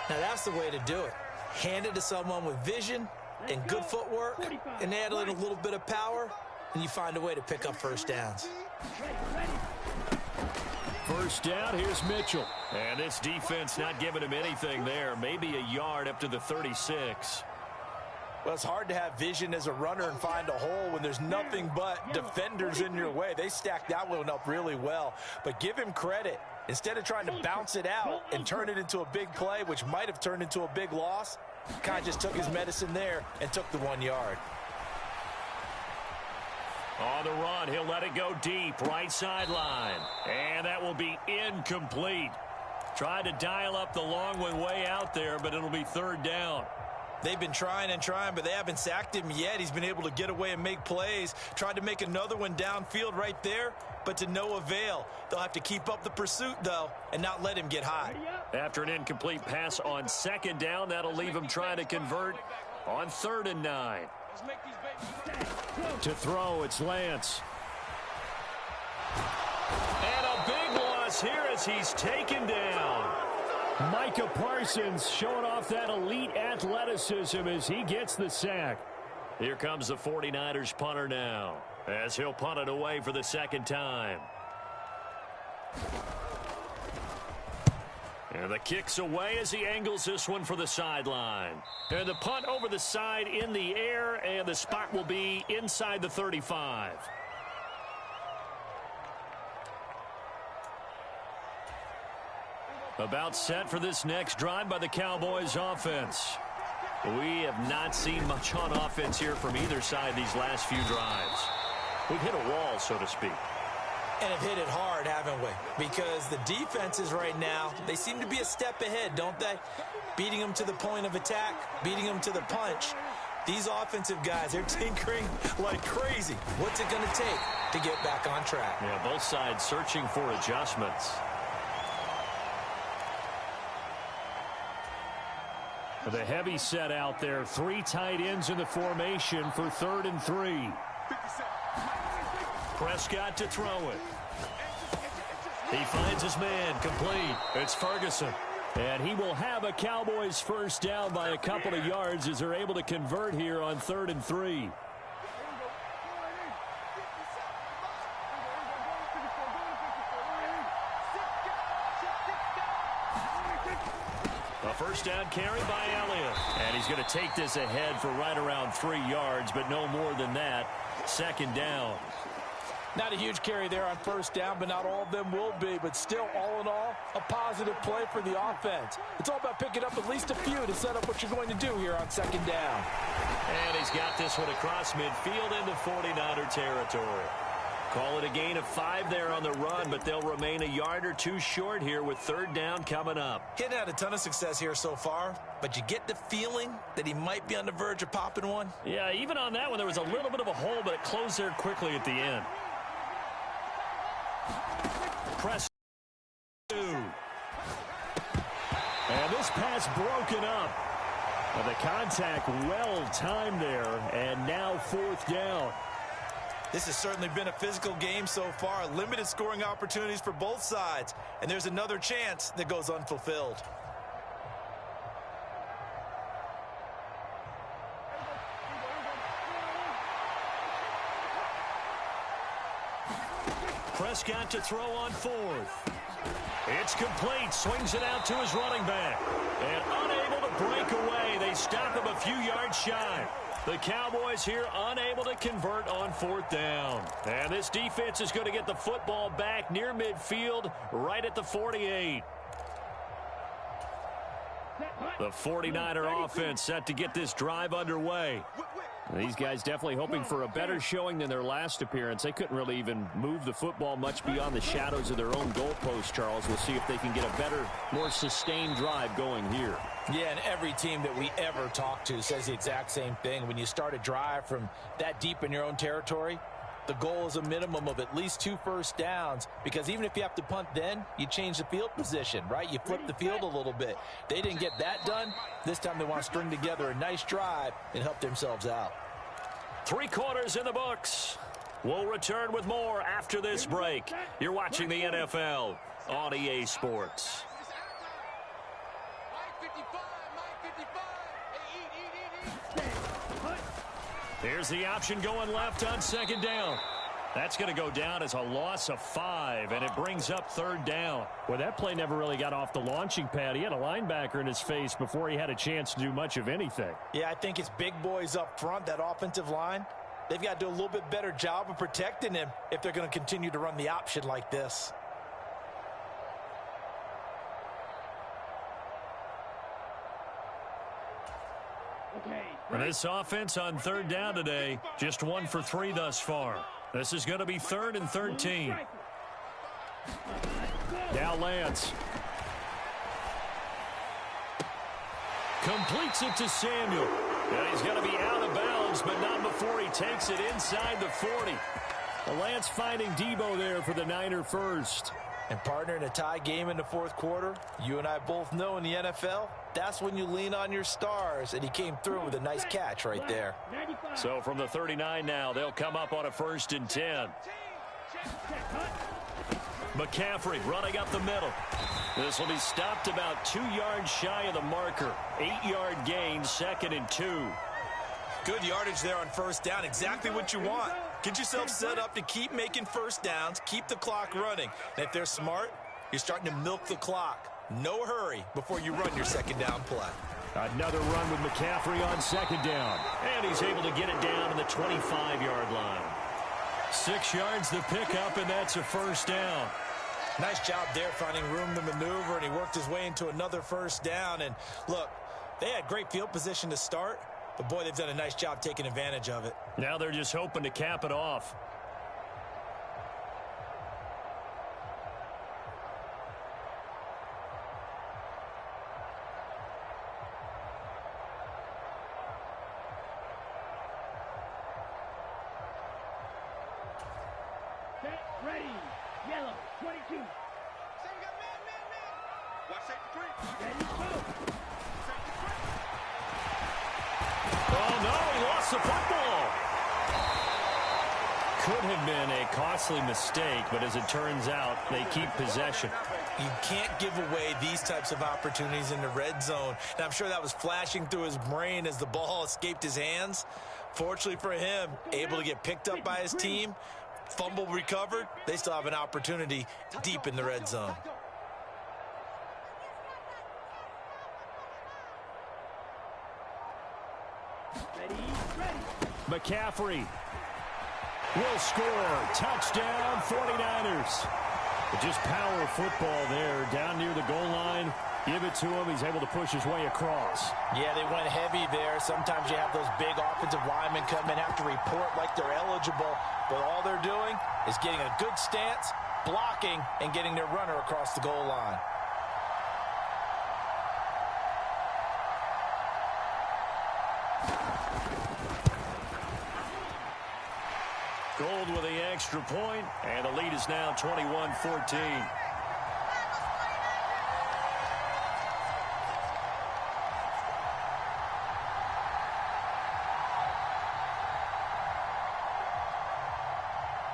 Now, that's the way to do it. Hand it to someone with vision and good footwork, and add in a little bit of power, and you find a way to pick up first downs. First down, here's Mitchell. And this defense not giving him anything there. Maybe a yard up to the 36. Well, it's hard to have vision as a runner and find a hole when there's nothing but defenders in your way. They stacked that one up really well. But give him credit. Instead of trying to bounce it out and turn it into a big play, which might have turned into a big loss, kind of just took his medicine there and took the 1 yard. On the run, he'll let it go deep, right sideline. And that will be incomplete. Tried to dial up the long one way out there, but it'll be third down. They've been trying and trying, but they haven't sacked him yet. He's been able to get away and make plays. Tried to make another one downfield right there, but to no avail. They'll have to keep up the pursuit, though, and not let him get high. After an incomplete pass on second down, that'll leave him trying to convert on 3rd and 9. To throw, it's Lance. And a big loss here as he's taken down. Micah Parsons showing off that elite athleticism as he gets the sack. Here comes the 49ers punter now, as he'll punt it away for the second time. And the kick's away as he angles this one for the sideline. And the punt over the side in the air, and the spot will be inside the 35. About set for this next drive by the Cowboys offense. We have not seen much on offense here from either side these last few drives. We've hit a wall, so to speak. And have hit it hard, haven't we? Because the defenses right now, they seem to be a step ahead, don't they? Beating them to the point of attack, beating them to the punch. These offensive guys, they're tinkering like crazy. What's it going to take to get back on track? Yeah, both sides searching for adjustments. The heavy set out there. 3 tight ends in the formation for 3rd and 3. Prescott to throw it. He finds his man, complete. It's Ferguson. And he will have a Cowboys first down by a couple of yards as they're able to convert here on 3rd and 3. A first down carry by Elliott. And he's going to take this ahead for right around 3 yards, but no more than that. Second down. Not a huge carry there on first down, but not all of them will be. But still, all in all, a positive play for the offense. It's all about picking up at least a few to set up what you're going to do here on second down. And he's got this one across midfield into 49er territory. Call it a gain of 5 there on the run, but they'll remain a yard or two short here with third down coming up. He hadn't had a ton of success here so far, but you get the feeling that he might be on the verge of popping one. Yeah, even on that one, there was a little bit of a hole, but it closed there quickly at the end. Press 2. And this pass broken up. Well, the contact well timed there, and now fourth down. This has certainly been a physical game so far. Limited scoring opportunities for both sides. And there's another chance that goes unfulfilled. Prescott to throw on fourth. It's complete. Swings it out to his running back. And unable to break away. They stop him a few yards shy. The Cowboys here unable to convert on fourth down. And this defense is going to get the football back near midfield, right at the 48. The 49er offense set to get this drive underway. These guys definitely hoping for a better showing than their last appearance. They couldn't really even move the football much beyond the shadows of their own goalpost, Charles. We'll see if they can get a better, more sustained drive going here. Yeah, and every team that we ever talk to says the exact same thing. When you start a drive from that deep in your own territory, the goal is a minimum of at least 2 first downs, because even if you have to punt then, you change the field position, right? You flip the field a little bit. They didn't get that done. This time they want to string together a nice drive and help themselves out. 3 quarters in the books. We'll return with more after this break. You're watching the NFL on EA Sports. Here's the option going left on second down. That's going to go down as a loss of 5, and it brings up third down. Well, that play never really got off the launching pad. He had a linebacker in his face before he had a chance to do much of anything. Yeah, I think it's big boys up front, that offensive line. They've got to do a little bit better job of protecting him if they're going to continue to run the option like this. For this offense on third down today, just 1 for 3 thus far. This is going to be 3rd and 13. Now Lance. Completes it to Samuel. And he's going to be out of bounds, but not before he takes it inside the 40. Lance finding Debo there for the Niner first. And partner, in a tie game in the fourth quarter, you and I both know in the NFL, that's when you lean on your stars, and he came through with a nice catch right there. So from the 39 now, they'll come up on a 1st and 10. McCaffrey running up the middle. This will be stopped about 2 yards shy of the marker. 8-yard gain, 2nd and 2. Good yardage there on first down. Exactly what you want. Get yourself set up to keep making first downs, keep the clock running. And if they're smart, you're starting to milk the clock. No hurry before you run your second down play. Another run with McCaffrey on second down. And he's able to get it down to the 25-yard line. 6 yards the pickup, and that's a first down. Nice job there finding room to maneuver, and he worked his way into another first down. And look, they had great field position to start, but boy, they've done a nice job taking advantage of it. Now they're just hoping to cap it off. Ready. Yellow. 22. Oh, no, he lost the football. Could have been a costly mistake, but as it turns out, they keep possession. You can't give away these types of opportunities in the red zone. And I'm sure that was flashing through his brain as the ball escaped his hands. Fortunately for him, able to get picked up by his team, fumble recovered. They still have an opportunity deep in the red zone. McCaffrey will score. Touchdown, 49ers. Just power football there down near the goal line. Give it to him. He's able to push his way across. Yeah, they went heavy there. Sometimes you have those big offensive linemen come in, have to report like they're eligible, but all they're doing is getting a good stance, blocking, and getting their runner across the goal line. Gold with the extra point, and the lead is now 21-14.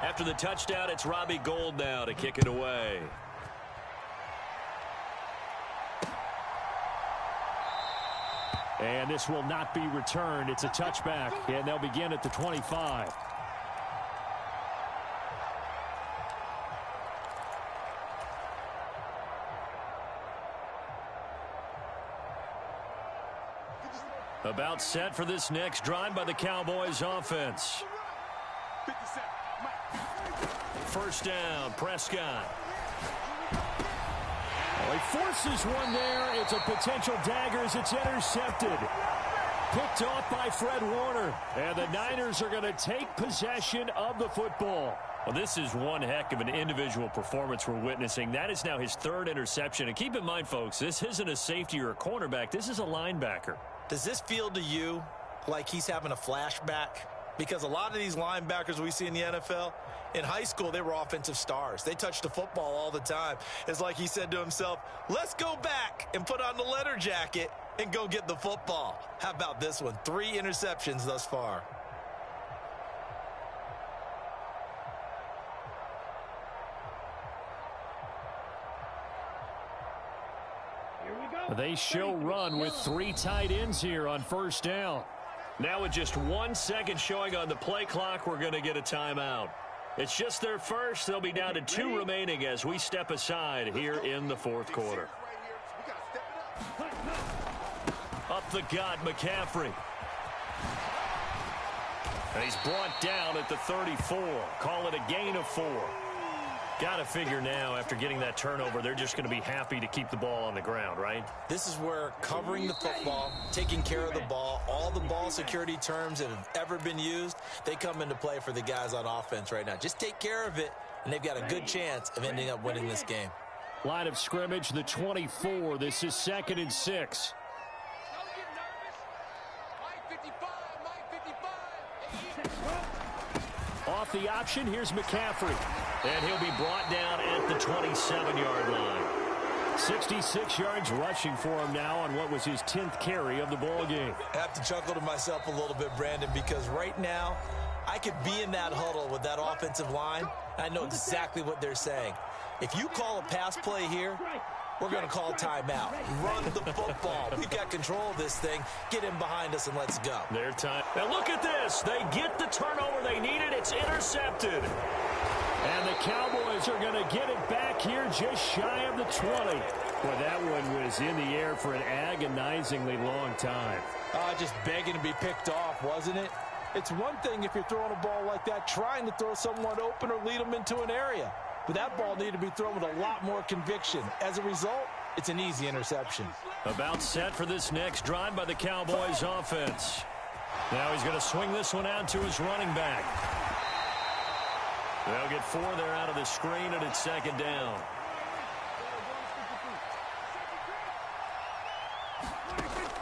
After the touchdown, it's Robbie Gould now to kick it away. And this will not be returned. It's a touchback, and they'll begin at the 25. About set for this next drive by the Cowboys offense. First down, Prescott. Well, he forces one there. It's a potential dagger as it's intercepted. Picked off by Fred Warner. And the Niners are going to take possession of the football. Well, this is one heck of an individual performance we're witnessing. That is now his third interception. And keep in mind, folks, this isn't a safety or a cornerback. This is a linebacker. Does this feel to you like he's having a flashback? Because a lot of these linebackers we see in the NFL, in high school, they were offensive stars. They touched the football all the time. It's like he said to himself, let's go back and put on the leather jacket and go get the football. How about this one? 3 interceptions thus far. They show run with 3 tight ends here on first down. Now with just 1 second showing on the play clock, we're going to get a timeout. It's just their first. They'll be down to 2 remaining as we step aside here in the fourth quarter. Up the gut, McCaffrey. And he's brought down at the 34. Call it a gain of 4. Got to figure now, after getting that turnover, they're just going to be happy to keep the ball on the ground, right? This is where covering the football, taking care of the ball, all the ball security terms that have ever been used, they come into play for the guys on offense right now. Just take care of it, and they've got a good chance of ending up winning this game. Line of scrimmage, the 24. This is 2nd and 6. Off the option, here's McCaffrey. And he'll be brought down at the 27-yard line. 66 yards rushing for him now on what was his 10th carry of the ball game. I have to chuckle to myself a little bit, Brandon, because right now I could be in that huddle with that offensive line. I know exactly what they're saying. If you call a pass play here, we're going to call timeout. Run the football. We've got control of this thing. Get in behind us and let's go. Their time. Now look at this. They get the turnover they needed. It's intercepted. And the Cowboys are going to get it back here just shy of the 20. Well, that one was in the air for an agonizingly long time. Just begging to be picked off, wasn't it? It's one thing if you're throwing a ball like that, trying to throw someone open or lead them into an area. But that ball needed to be thrown with a lot more conviction. As a result, it's an easy interception. About set for this next drive by the Cowboys offense. Now he's going to swing this one out to his running back. They'll get 4 there out of the screen, and it's 2nd down.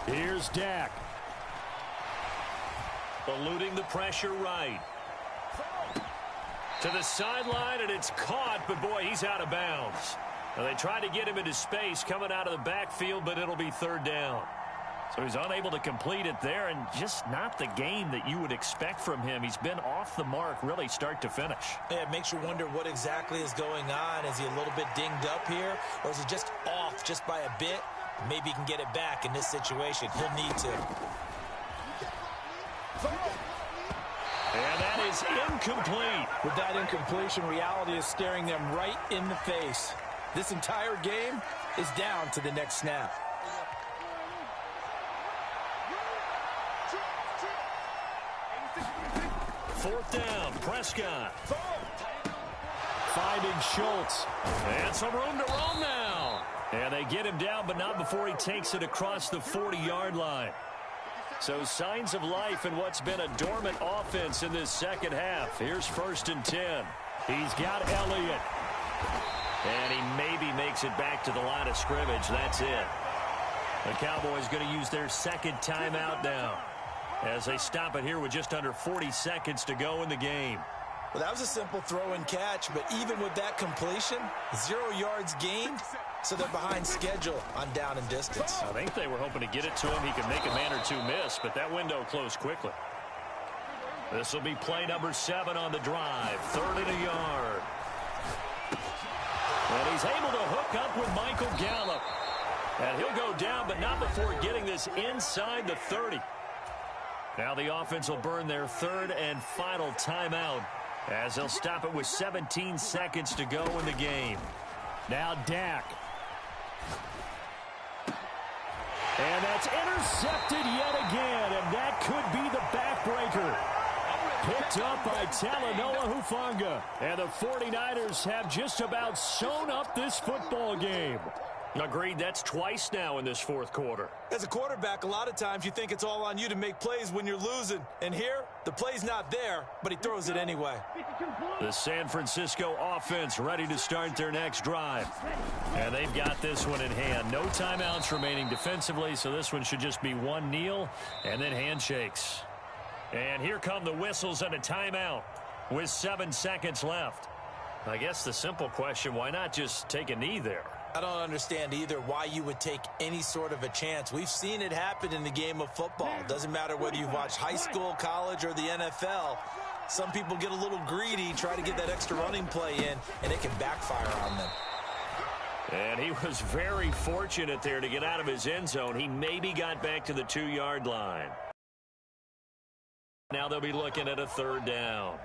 Here's Dak. Eluding the pressure right. To the sideline, and it's caught, but boy, he's out of bounds. Now, they tried to get him into space coming out of the backfield, but it'll be 3rd down. So he's unable to complete it there, and just not the game that you would expect from him. He's been off the mark, really, start to finish. Yeah, it makes you wonder what exactly is going on. Is he a little bit dinged up here, or is he just off just by a bit? Maybe he can get it back in this situation. He'll need to. And that is incomplete. With that incompletion, reality is staring them right in the face. This entire game is down to the next snap. Fourth down, Prescott. Finding Schultz. And some room to roam now. And they get him down, but not before he takes it across the 40-yard line. So signs of life in what's been a dormant offense in this second half. Here's 1st and 10. He's got Elliott. And he maybe makes it back to the line of scrimmage. That's it. The Cowboys going to use their second timeout now as they stop it here with just under 40 seconds to go in the game. Well, that was a simple throw and catch, but even with that completion, 0 yards gained, so they're behind schedule on down and distance. I think they were hoping to get it to him. He could make a man or two miss, but that window closed quickly. This will be play number 7 on the drive. 3rd and a yard. And he's able to hook up with Michael Gallup. And he'll go down, but not before getting this inside the 30. Now the offense will burn their 3rd and final timeout as they'll stop it with 17 seconds to go in the game. Now Dak. And that's intercepted yet again, and that could be the backbreaker. Picked up by Talanoa Hufanga. And the 49ers have just about sewn up this football game. Agreed, that's twice now in this 4th quarter. As a quarterback, a lot of times you think it's all on you to make plays when you're losing. And here, the play's not there, but he throws it anyway. The San Francisco offense ready to start their next drive. And they've got this one in hand. No timeouts remaining defensively, so this one should just be one kneel and then handshakes. And here come the whistles and a timeout with 7 seconds left. I guess the simple question, why not just take a knee there? I don't understand either why you would take any sort of a chance. We've seen it happen in the game of football. Doesn't matter whether you've watched high school, college, or the NFL. Some people get a little greedy, try to get that extra running play in, and it can backfire on them. And he was very fortunate there to get out of his end zone. He maybe got back to the 2-yard line. Now they'll be looking at a 3rd down.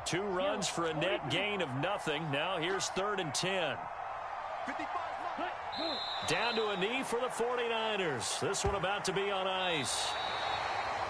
Two runs for a net gain of nothing. Now here's 3rd and 10. Down to a knee for the 49ers. This one about to be on ice.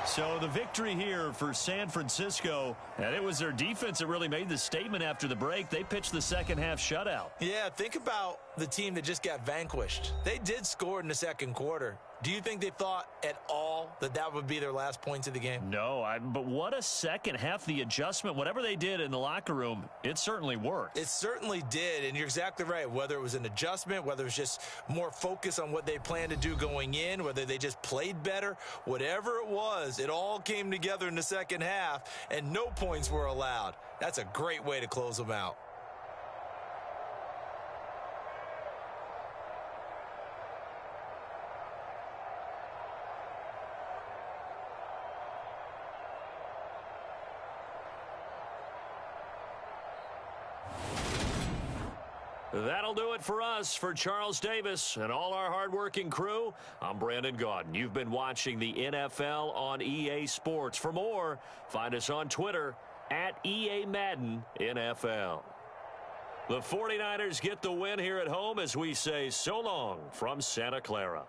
So the victory here for San Francisco, and it was their defense that really made the statement after the break. They pitched the second half shutout. Yeah, think about the team that just got vanquished. They did score in the 2nd quarter. Do you think they thought at all that that would be their last points of the game? No, but what a second half. The adjustment, whatever they did in the locker room, it certainly worked. It certainly did, and you're exactly right. Whether it was an adjustment, whether it was just more focus on what they planned to do going in, whether they just played better, whatever it was, it all came together in the second half, and no points were allowed. That's a great way to close them out. That'll do it for us. For Charles Davis and all our hardworking crew, I'm Brandon Gaudin. You've been watching the NFL on EA Sports. For more, find us on Twitter at EA Madden NFL. The 49ers get the win here at home as we say so long from Santa Clara.